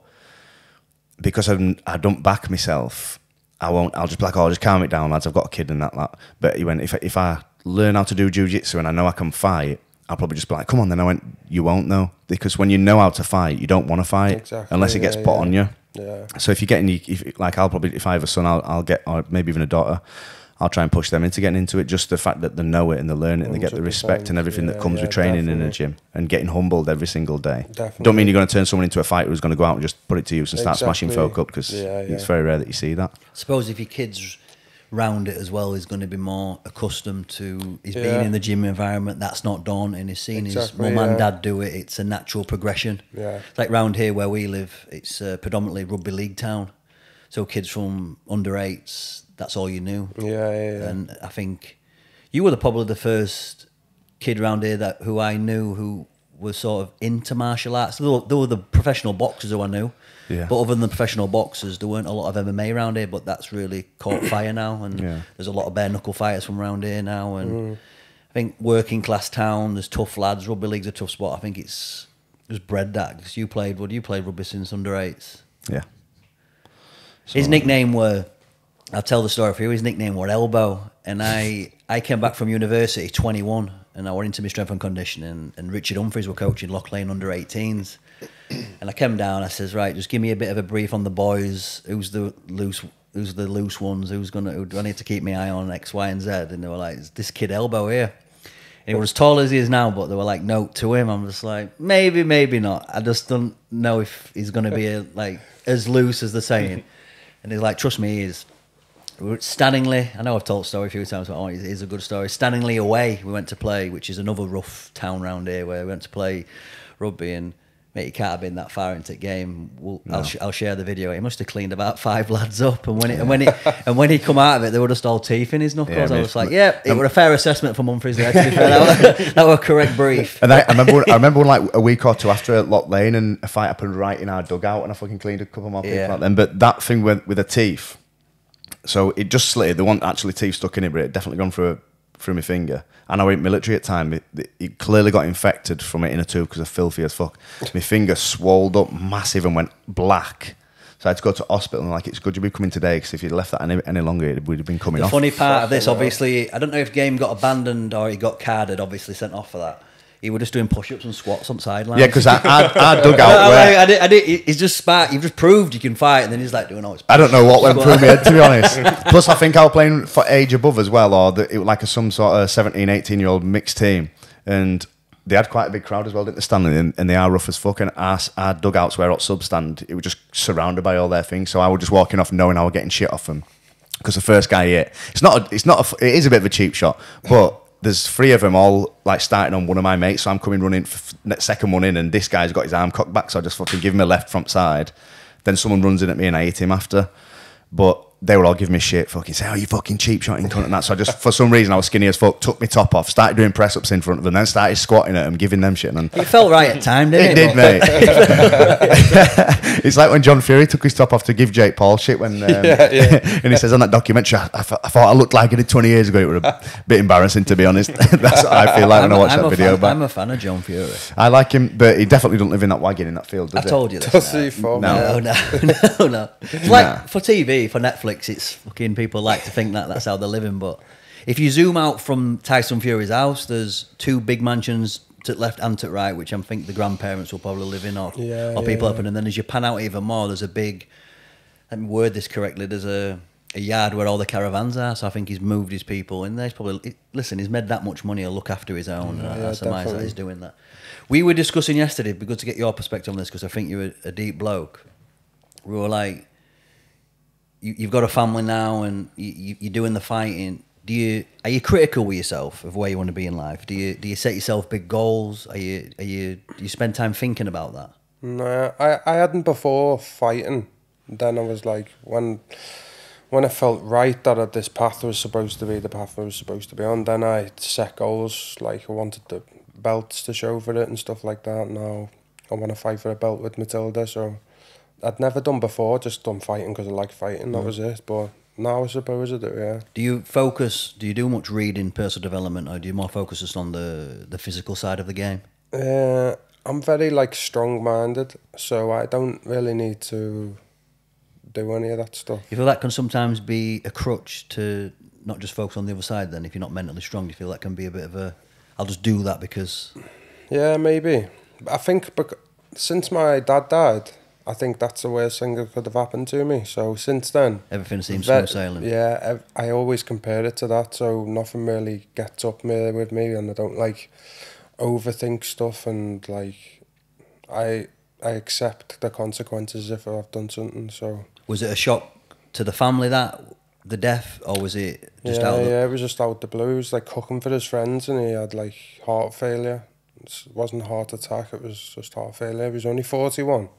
because I don't back myself, I won't. I'll just be like, oh, just calm it down, lads. I've got a kid and that. But he went, if I learn how to do jiu-jitsu and I know I can fight, I'll probably just be like, come on. Then I went, you won't though, because when you know how to fight, you don't want to fight unless it gets put on you. Yeah. So if you get any, like I'll probably, if I have a son, I'll get, or maybe even a daughter, I'll try and push them into getting into it. Just the fact that they know it and they learn it and they get the respect and everything that comes with training in a gym and getting humbled every single day. Definitely. Don't mean you're going to turn someone into a fighter who's going to go out and just put it to use and start smashing folk up, because it's very rare that you see that. I suppose if your kid's round it as well, he's going to be more accustomed to he's being in the gym environment. That's not daunting. He's seen his mum and dad do it. It's a natural progression. Yeah. It's like round here where we live, it's predominantly rugby league town. So kids from under 8s, that's all you knew. Yeah. And I think you were probably the first kid around here who I knew who was sort of into martial arts. There were the professional boxers who I knew. Yeah. But other than the professional boxers, there weren't a lot of MMA around here, but that's really caught fire now. And there's a lot of bare knuckle fighters from around here now. And I think working class town, there's tough lads. Rugby league's a tough spot. I think it was bred that. Because you played rugby since under 8s. Yeah. So, his nickname were, I'll tell the story for you, his nickname were Elbow. And I came back from university 21 and I went into my strength and conditioning, and Richard Humphries were coaching Loch Lane under 18s. And I came down, I says, right, just give me a bit of a brief on the boys, who's the loose ones, who do I need to keep my eye on, X, Y, and Z. And they were like, it's this kid Elbow here. And he was as tall as he is now, but they were like, note to him. I'm just like, maybe not. I just don't know if he's going to be like as loose as they're saying. And he's like, trust me, he is. We were at Stanningly. I know I've told the story a few times, but it is a good story. Stanningly away, we went to play, which is another rough town round here, where we went to play rugby, and mate, he can't have been that far into the game. I'll share the video. He must have cleaned about 5 lads up, and when he come out of it, they were just all teeth in his knuckles. I was like, it were a fair assessment for Humphries there. To be fair, that were a correct brief. And I remember when, like a week or two after at Loch Lane, and a fight happened right in our dugout, and I fucking cleaned a couple more people out then. But that thing with the teeth, so it just slitted. There weren't actually teeth stuck in it, but it definitely gone through my finger. And I went military at the time. It clearly got infected from it in a tube because of filthy as fuck. My finger swelled up massive and went black. So I had to go to hospital, and like, it's good you'd be coming today, because if you'd left that any longer, it would have been coming off. The funny part of this, obviously, I don't know if game got abandoned or he got carded, obviously sent off for that. He was just doing push-ups and squats on sidelines. Yeah, because I dug out where... He's just smart. You've just proved you can fight, and then he's like doing all his... I don't know what went through my head, to be honest. Plus, I think I was playing for age above as well, or it was like some sort of 17, 18-year-old mixed team. And they had quite a big crowd as well, didn't they, Stanley? And they are rough as fuck. And our dugouts where at sub-stand, it was just surrounded by all their things. So I was just walking off knowing I was getting shit off them. Because the first guy hit. It is a bit of a cheap shot, but... There's 3 of them all like starting on one of my mates, so I'm coming running second one in, and this guy's got his arm cocked back, so I just fucking give him a left front side. Then someone runs in at me and I hit him after. But they were all giving me shit, fucking say, oh, you fucking cheap shotting cunt and that. So I just, for some reason, I was skinny as fuck, took my top off, started doing press ups in front of them, then started squatting at them, giving them shit. And it felt right at time, didn't it? It did, mate. It's like when John Fury took his top off to give Jake Paul shit when, and he says on that documentary, I thought I looked like I did 20 years ago. It was a bit embarrassing, to be honest. That's what I feel like when I watch that video. I'm a fan of John Fury. I like him, but he definitely doesn't live in that wagon in that field, does I told you this. Does he? No. It's like for TV, for Netflix, it's fucking people like to think that's how they're living. But if you zoom out from Tyson Fury's house, there's 2 big mansions to the left and to the right, which I think the grandparents will probably live in, or people up in. And then as you pan out even more, there's a big, let me word this correctly, there's a yard where all the caravans are. So I think he's moved his people in there. He's made that much money, he'll look after his own. I surmise that he's doing that. We were discussing yesterday, it'd be good to get your perspective on this, because I think you're a deep bloke. We were like, you've got a family now, and you're doing the fighting. Are you critical with yourself of where you want to be in life? Do you set yourself big goals? Do you spend time thinking about that? Nah, I hadn't before fighting. Then I was like, when I felt right that this path was supposed to be the path I was supposed to be on, then I set goals. Like I wanted the belts to show for it and stuff like that. Now I want to fight for a belt with Matilda. So I'd never done before, just done fighting because I like fighting. That was it. But now I suppose I do, yeah. Do you do much reading, personal development, or do you more focus just on the physical side of the game? I'm very like strong-minded, so I don't really need to do any of that stuff. You feel that can sometimes be a crutch to not just focus on the other side then, if you're not mentally strong? Do you feel that can be a bit of a, I'll just do that because... Yeah, maybe. I think since my dad died, I think that's the worst thing that could have happened to me. So since then... Everything seems smooth sailing. Yeah, I always compare it to that, so nothing really gets up with me, and I don't like overthink stuff, and like I accept the consequences if I've done something, so... Was it a shock to the family, the death, or was it just out of the... Yeah, it was just out the blue. He was like cooking for his friends and he had like heart failure. It wasn't a heart attack, it was just heart failure. He was only 41.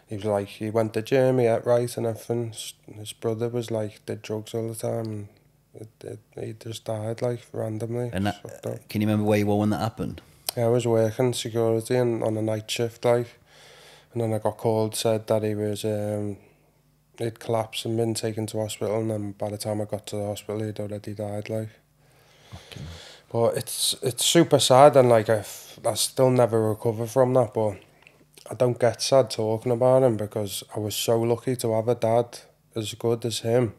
He was like, he went to gym, he ate right and everything. His brother was like, did drugs all the time, and he just died like randomly. And can you remember where you were when that happened? Yeah, I was working security and on a night shift, like, and then I got called, said that he was he'd collapsed and been taken to hospital, and then by the time I got to the hospital he'd already died, like. Okay. But it's super sad, and like I still never recover from that, but I don't get sad talking about him because I was so lucky to have a dad as good as him.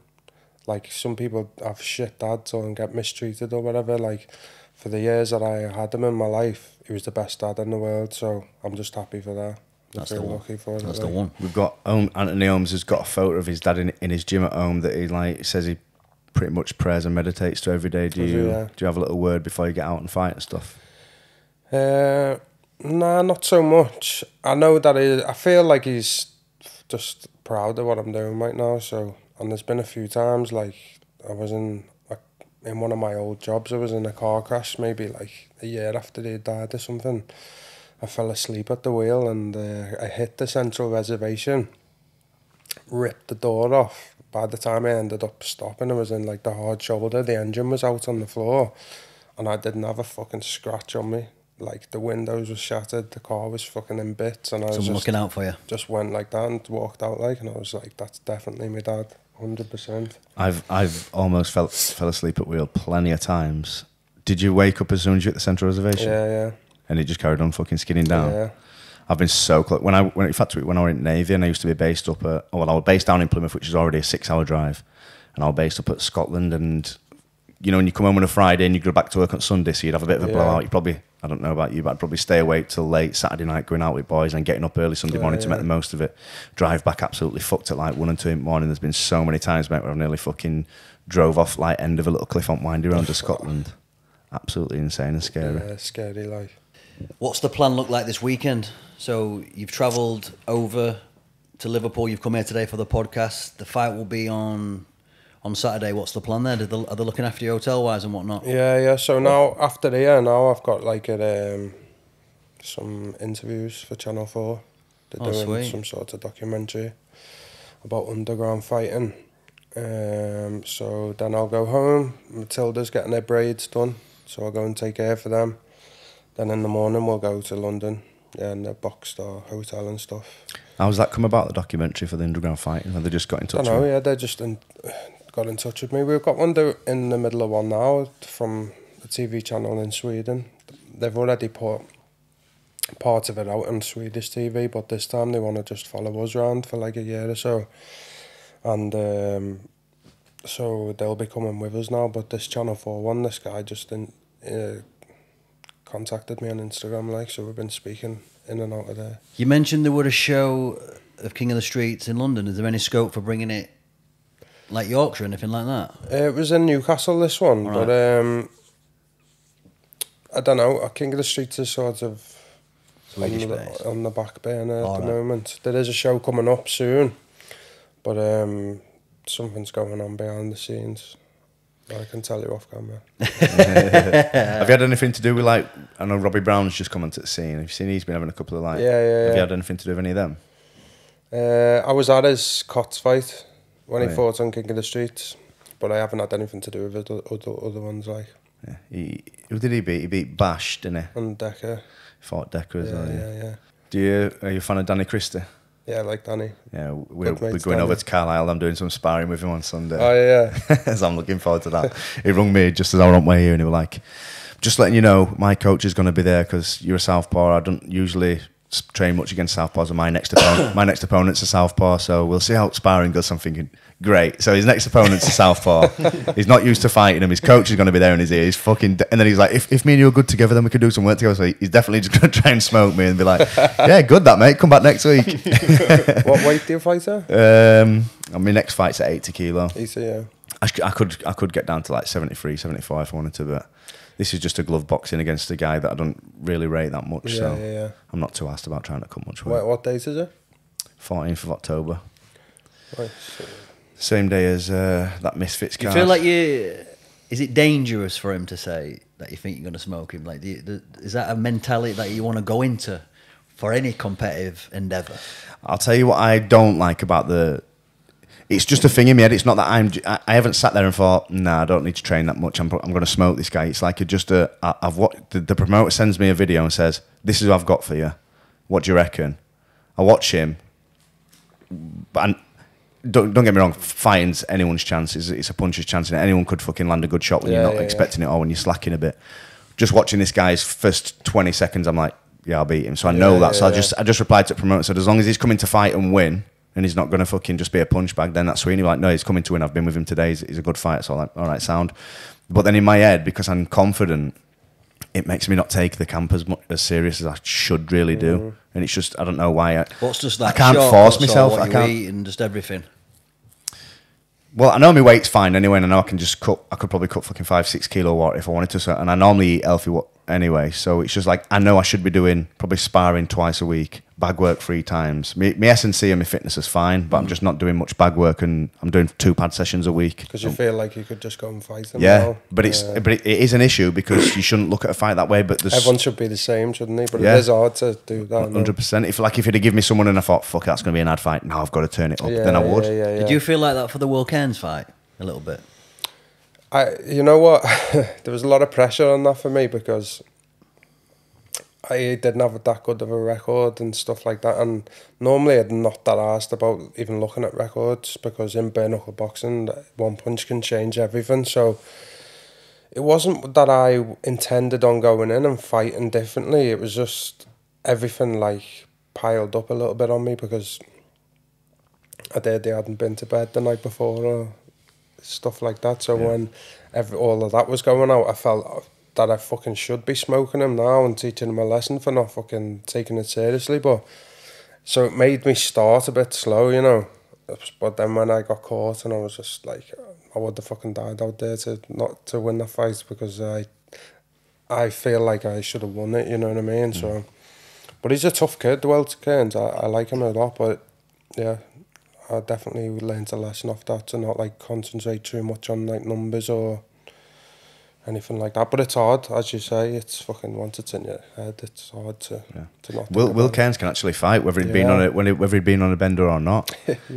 Like some people have shit dads or get mistreated or whatever. Like for the years that I had him in my life, he was the best dad in the world. So I'm just happy for that. That's the one. Lucky for That's the one. We've got Anthony Holmes has got a photo of his dad in his gym at home that he like says he pretty much prays and meditates to every day. Do you have a little word before you get out and fight and stuff? Nah, not so much. I know that I feel like he's just proud of what I'm doing right now. So, and there's been a few times like I was in one of my old jobs. I was in a car crash maybe like a year after he died or something. I fell asleep at the wheel and I hit the central reservation, ripped the door off. By the time I ended up stopping, I was in like the hard shoulder. The engine was out on the floor and I didn't have a fucking scratch on me. Like the windows were shattered, the car was fucking in bits, and I was someone looking out for you. Just went like that and walked out like, and I was like, that's definitely my dad, 100%. I've almost fell asleep at wheel plenty of times. Did you wake up as soon as you hit the central reservation? Yeah. And it just carried on fucking skinning down. Yeah. I've been so close. When I went in Navy, and I used to be based up at, I was based down in Plymouth, which is already a 6-hour drive, and I was based up at Scotland. And you know, when you come home on a Friday and you go back to work on Sunday, so you'd have a bit of a blowout. You probably, I don't know about you, but I'd probably stay awake till late Saturday night, going out with boys, and getting up early Sunday morning to make the most of it. Drive back absolutely fucked at like 1 and 2 in the morning. There's been so many times, mate, where I've nearly fucking drove off like end of a little cliff on Windy Road to Scotland. Absolutely insane and scary. Yeah, scary life. What's the plan look like this weekend? So you've travelled over to Liverpool. You've come here today for the podcast. The fight will be on Saturday. What's the plan there? Are they looking after you hotel-wise and whatnot? Yeah. So now, after the year, now I've got like some interviews for Channel 4. They're doing sweet. some sort of documentary about underground fighting. So then I'll go home. Matilda's getting her braids done, so I'll go and take care for them. Then in the morning we'll go to London, in the Boxstar Hotel and stuff. How's that come about, the documentary for the underground fighting? Have they just got in touch with you? Yeah, they just got in touch with me. We've got one in the middle of one now from a TV channel in Sweden. They've already put part of it out on Swedish TV, but this time they want to just follow us around for like a year or so. And so they'll be coming with us now, but this Channel 4 one, this guy just contacted me on Instagram, like, so we've been speaking in and out of there. You mentioned there were a show of King of the Streets in London. Is there any scope for bringing it like Yorkshire or anything like that? It was in Newcastle, this one, right. But I don't know, King of the Streets is sort of on the back burner at the moment. There is a show coming up soon, but something's going on behind the scenes. I can tell you off camera. Have you had anything to do with, like, I know Robbie Brown's just come onto the scene. Have you seen he's been having a couple of, like, have you had anything to do with any of them? I was at his Cots fight when he fought on King of the Streets, but I haven't had anything to do with other ones, like. Yeah. Who did he beat? He beat Bash, didn't he? And Decker. Fought Decker as well, yeah. Are you a fan of Danny Christie? Yeah, I like Danny. Yeah, we're going over to Carlisle. I'm doing some sparring with him on Sunday. Oh, yeah. So I'm looking forward to that. He rung me just as I was on my way here and he was like, just letting you know, my coach is going to be there because you're a southpaw. I don't usually train much against southpaws, and my next opponent's a southpaw, so we'll see how sparring goes. I'm thinking, great. So his next opponent's a southpaw. He's not used to fighting him. His coach is going to be there in his ear. He's fucking. And then he's like, if me and you are good together, then we can do some work together. So he's definitely just going to try and smoke me and be like, yeah, good that, mate. Come back next week. What weight do you fight at? My next fight's at 80 kilo. 80, yeah. I could get down to like 73, 74 if I wanted to, but this is just a glove boxing against a guy that I don't really rate that much. Yeah. I'm not too asked about trying to cut much weight. What date is it? 14th of October. Right. Same day as that Misfits card. You feel like is it dangerous for him to say that you think you're going to smoke him? Like, is that a mentality that you want to go into for any competitive endeavour? I'll tell you what I don't like about it's just a thing in my head. It's not that I haven't sat there and thought, nah, I don't need to train that much. I'm going to smoke this guy. It's like the promoter sends me a video and says, this is what I've got for you. What do you reckon? I watch him, and don't get me wrong, fighting's anyone's chance. It's a puncher's chance, and anyone could fucking land a good shot when you're not expecting it or when you're slacking a bit. Just watching this guy's first 20 seconds, I'm like, yeah, I'll beat him. So I know that. So I just replied to the promoter, said, as long as he's coming to fight and win, and he's not going to fucking just be a punch bag, then that's sweet. And he's like, no, he's coming to win. I've been with him today. He's a good fighter. So I'm like, all right, sound. But then in my head, because I'm confident, it makes me not take the camp as serious as I should really do. And it's just, I don't know why. What's just that? I can't force myself. What I can't eat and just everything. Well, I know my weight's fine anyway, and I know I can just cut. I could probably cut fucking 5-6 kilo water if I wanted to. So, and I normally eat healthy anyway, so it's just like I know I should be doing probably sparring twice a week, bag work 3 times. My S&C and my fitness is fine, but I'm just not doing much bag work, and I'm doing 2 pad sessions a week. Because you feel like you could just go and fight them. Yeah, now. but it is an issue because you shouldn't look at a fight that way. But everyone should be the same, shouldn't they? But it is hard to do that. 100%. If you'd have given me someone and I thought, fuck, that's going to be an ad fight. Now I've got to turn it up. Then I would. Did you feel like that for the Will Cairns fight a little bit? You know what? There was a lot of pressure on that for me because I didn't have that good of a record and stuff like that, and normally I'm not that asked about even looking at records because in bare knuckle boxing, one punch can change everything. So it wasn't that I intended on going in and fighting differently. It was just everything like piled up a little bit on me because I hadn't been to bed the night before or stuff like that. So when all of that was going out, I felt that I fucking should be smoking him now and teaching him a lesson for not fucking taking it seriously. But so it made me start a bit slow, you know. But then when I got caught, and I was just like, I would have fucking died out there to win the fight because I feel like I should have won it, you know what I mean? So, but he's a tough kid, Will Cairns. I like him a lot, but yeah, I definitely learned a lesson off that to not like concentrate too much on like numbers or anything like that. But it's hard, as you say. It's fucking once it's in your head, it's hard to not. Will Cairns can actually fight, whether he'd been on it, whether he'd been on a bender or not.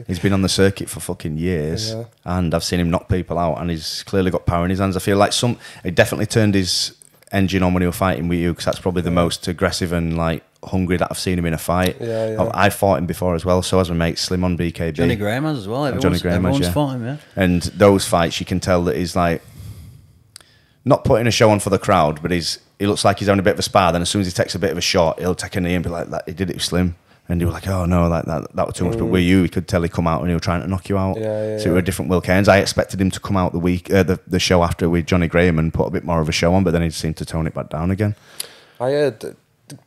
He's been on the circuit for fucking years, and I've seen him knock people out, and he's clearly got power in his hands. I feel like he definitely turned his engine on when he was fighting with you, because that's probably the most aggressive and like hungry that I've seen him in a fight. I fought him before as well, so as my mate Slim on BKB. Johnny Graham has as well. Everyone's fought him, yeah. And those fights, you can tell that he's like not putting a show on for the crowd, but he looks like he's having a bit of a spar. Then as soon as he takes a bit of a shot, he'll take a knee and be like, he did it with Slim. And you were like, oh no, like that was too much. But with you, he could tell he come out and he was trying to knock you out. So it was a different Will Cairns. I expected him to come out the show after with Johnny Graham and put a bit more of a show on, but then he seemed to tone it back down again. I heard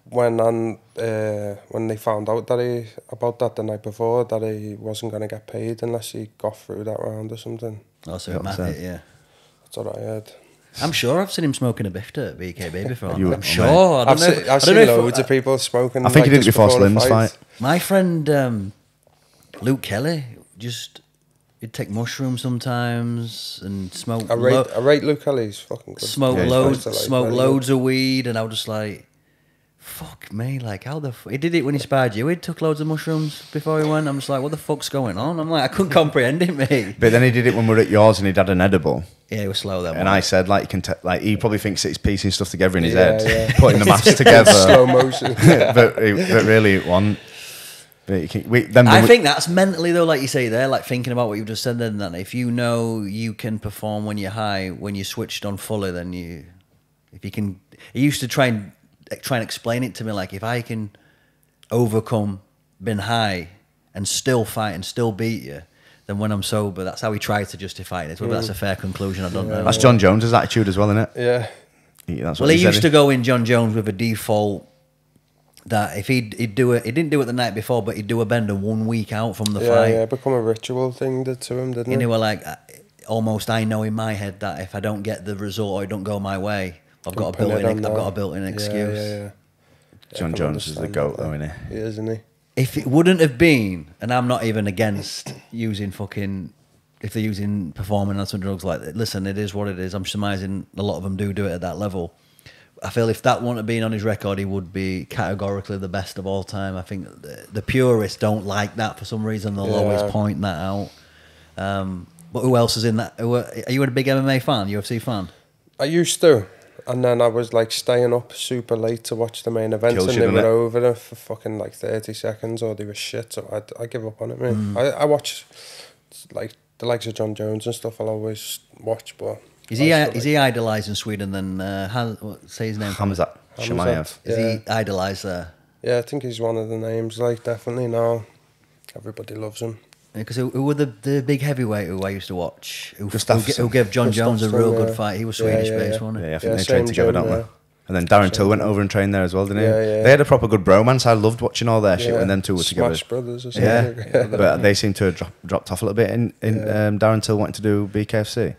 when they found out about that the night before, that he wasn't going to get paid unless he got through that round or something. Oh, so it mattered, yeah. That's what I heard. I'm sure I've seen him smoking a biff at BKB before. I'm sure. I've seen loads of people smoking. I think he did it before Slim's fight. My friend Luke Kelly, just he'd take mushrooms sometimes and smoke. I rate Luke Kelly's fucking good. Smoke loads of weed, and I was just like, fuck me, like how the he did it when he sparred you. He took loads of mushrooms before he went. I'm just like, what the fuck's going on? I'm like, I couldn't comprehend it, mate. But then he did it when we were at yours, and he'd had an edible. Yeah, he was slow then. And I said, like, you can like he probably thinks that he's piecing stuff together in his head, putting the maths together, slow motion. but really it wasn't. I think that's mentally though, like you say there, like thinking about what you just said. Then that if you know you can perform when you're high, when you're switched on fully, then if you can. He used to try and explain it to me, like if I can overcome being high and still fight and still beat you, then when I'm sober, that's how he tried to justify it. Whether that's a fair conclusion, I don't know. That's John Jones' attitude as well, isn't it? Yeah. He used to go in John Jones with a default that if he'd do it, he didn't do it the night before, but he'd do a bender 1 week out from the fight. Yeah, become a ritual thing to him, didn't it? And they were like, almost I know in my head that if I don't get the result or it don't go my way, I've got a built-in excuse. Yeah. John Jones is the GOAT though, isn't he? He is, isn't he? If it wouldn't have been, and I'm not even against using if they're using performing on some drugs like that, listen, it is what it is. I'm surmising a lot of them do it at that level. I feel if that wouldn't have been on his record, he would be categorically the best of all time. I think the purists don't like that for some reason. They'll always point that out. But who else is in that? Are you a big MMA fan, UFC fan? I used to. And then I was like staying up super late to watch the main events, and they were over there for fucking like 30 seconds, or they were shit. So I give up on it, man. I watch like the likes of John Jones and stuff. I'll always watch, but is he idolised in Sweden? Then say his name. Hamzat Chimaev. Is he idolised there? Yeah, I think he's one of the names. Like definitely now, everybody loves him. Because who were the big heavyweight who I used to watch? Who gave John Jones a real good fight? He was Swedish-based, wasn't he? Yeah, I think they trained together, don't they? And then Darren Till went over and trained there as well, didn't he? Yeah. They had a proper good bromance. I loved watching all their shit when them two were together. Smash Brothers or something. Yeah, but they seem to have dropped off a little bit. In Darren Till wanting to do BKFC.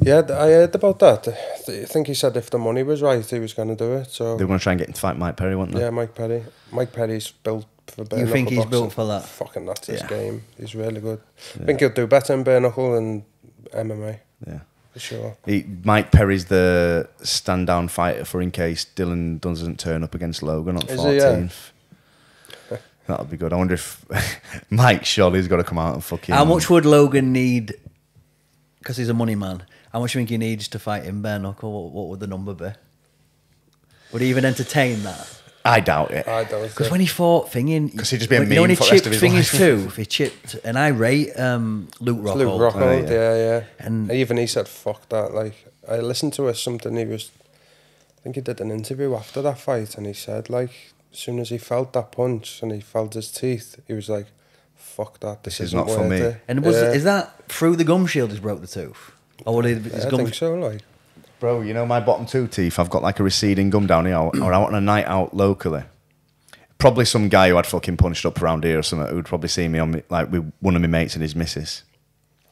Yeah, I heard about that. I think he said if the money was right, he was going to do it. So they were going to try and get him to fight Mike Perry, weren't they? Yeah, Mike Perry. Mike Perry's built for bare knuckle. You think he's boxing. built for that? Fucking that's his game. He's really good. I think he'll do better in bare knuckle than MMA. Yeah. For sure. Mike Perry's the stand-down fighter for in case Dylan doesn't turn up against Logan on 14th. That'll be good. I wonder if Mike surely's got to come out and fucking... How much would Logan need, because he's a money man, how much do you think he needs to fight in bare knuckle? What would the number be? Would he even entertain that? I doubt it. I doubt it. Because when he fought Thingin... Because he'd just be a meme for the rest of his life. Thingin's tooth, he chipped... And I rate Luke Rockhold. Luke Rockhold, yeah. And even he said, fuck that. Like, I listened to something I think he did an interview after that fight, and he said, like, as soon as he felt that punch and he felt his teeth, he was like, fuck that, this is not for me. And is that through the gum shield he's broke the tooth? Or I think so, like... Bro, you know my bottom two teeth? I've got like a receding gum down here, or out on a night out locally. Probably some guy who had fucking punched up around here or something who'd probably seen me on like with one of my mates and his missus.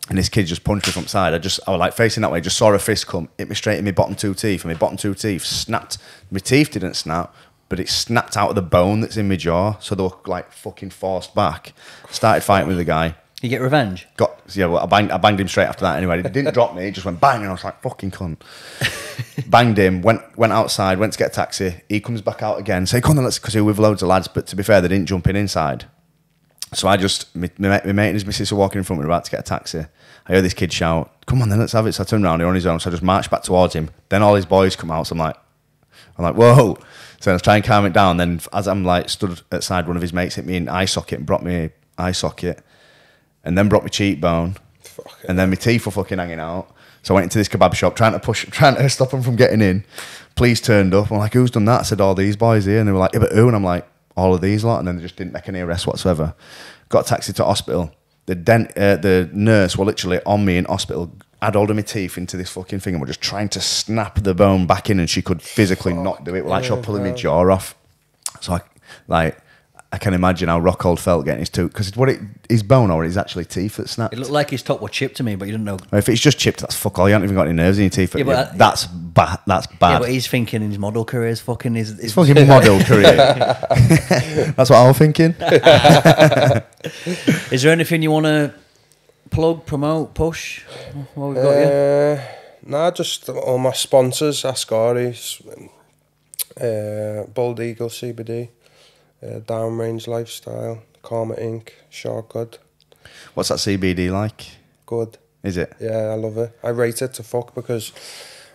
And this kid just punched me from the side. I was like facing that way, just saw a fist come, hit me straight in my bottom two teeth, and my bottom two teeth snapped. My teeth didn't snap, but it snapped out of the bone that's in my jaw, so they were like fucking forced back. Started fighting with the guy. You get revenge? I banged him straight after that anyway. He didn't drop me, he just went bang, and I was like, fucking cunt. Banged him, went outside, went to get a taxi. He comes back out again, say, come on, because he was with loads of lads, but to be fair, they didn't jump inside. So I just, my mate and his missus were walking in front of me, about to get a taxi. I heard this kid shout, come on then, let's have it. So I turned around, he was on his own, so I just marched back towards him. Then all his boys come out, so I'm like, whoa. So I was trying to calm it down. Then as I'm like stood outside, one of his mates hit me in eye socket and brought me eye socket. And then brought my cheekbone, and then my teeth were fucking hanging out. So I went into this kebab shop trying to stop them from getting in. Police turned up. I'm like, who's done that? I said, all these boys here. And they were like, yeah, but who? And I'm like, all of these lot. And then they just didn't make any arrests whatsoever. Got a taxi to hospital. The nurse were literally on me in hospital, had hold of my teeth into this fucking thing and were just trying to snap the bone back in, and she could physically not do it. Like, she was pulling my jaw off. So I can imagine how Rockhold felt getting his tooth, because his bone or his actually teeth that snapped. It looked like his top were chipped to me, but you didn't know. If it's just chipped, that's fuck all. You haven't even got any nerves in your teeth. Yeah, that's bad. That's bad. Yeah, but he's thinking his model career is fucking his fucking model career. That's what I was thinking. Is there anything you want to plug, promote, push? What we've got you? Nah, just all my sponsors, Ascaris, Bald Eagle CBD, Downrange Lifestyle, Karma Inc., Shark Good. What's that CBD like? Good. Is it? Yeah, I love it. I rate it to fuck because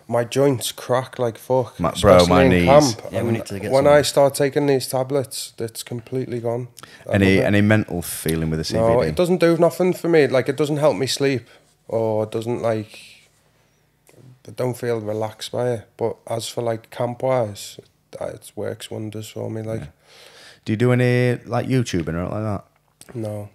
my joints crack like fuck. Bro, my knees. Camp. Yeah, we need to get when some. I start taking these tablets, it's completely gone. Any mental feeling with the CBD? No, it doesn't do nothing for me. Like, it doesn't help me sleep, or it doesn't, like, I don't feel relaxed by it. But as for, like, camp-wise, it works wonders for me, like. Yeah. Do you do any, like, YouTubing or anything like that? No.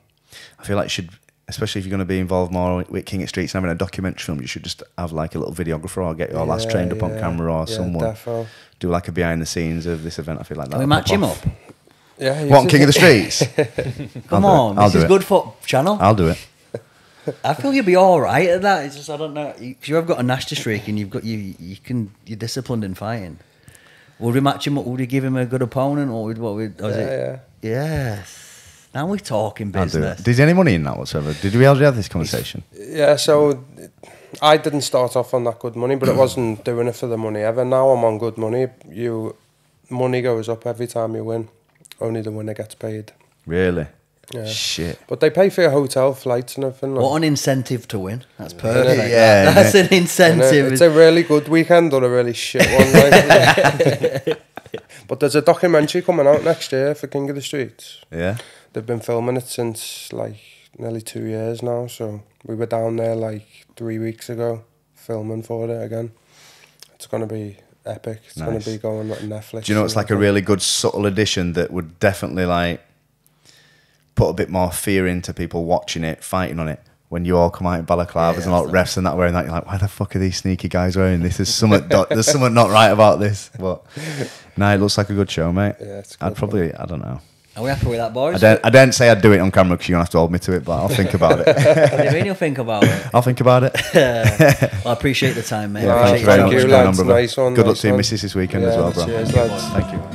I feel like you should, especially if you're going to be involved more with King of Streets and having a documentary film, you should just have, like, a little videographer or get your lads trained up on camera or someone. Defo. Do, like, a behind-the-scenes of this event. I feel like that. Can we match him up? Yeah. What, King of the Streets? Come on, this is good for channel. I'll do it. I feel you'll be all right at that. It's just I don't know. Because you have got a nasty streak and you've got you're disciplined in fighting. Would we match him up? Would we give him a good opponent, or Yeah. Yes. Now we're talking business. Is there any money in that whatsoever? Did we already have this conversation? Yeah, so I didn't start off on that good money, but it wasn't doing it for the money ever. Now I'm on good money. Money goes up every time you win. Only the winner gets paid. Really? Yeah. Shit. But they pay for your hotel, flights and everything. What an incentive to win. That's perfect. Yeah, That's an incentive. It's a really good weekend or a really shit one. Like, but there's a documentary coming out next year for King of the Streets. Yeah. They've been filming it since like nearly 2 years now. So we were down there like 3 weeks ago filming for it again. It's going to be epic. It's going to be going on Netflix. Do you know it's like a really good subtle addition that would definitely like put a bit more fear into people watching it, fighting on it. When you all come out in balaclavas and a lot of refs and that wearing that, you're like, why the fuck are these sneaky guys wearing this? There's something not right about this. But no, it looks like a good show, mate. Yeah, it's good. I don't know. Are we happy with that, boys? I don't say I'd do it on camera because you're going to have to hold me to it, but I'll think about it. What do you mean you'll think about it? I'll think about it. Well, I appreciate the time, mate. Yeah, Thank you, lads. Nice one. Good luck to your missus this weekend as well, bro. Cheers, lads. Thank you.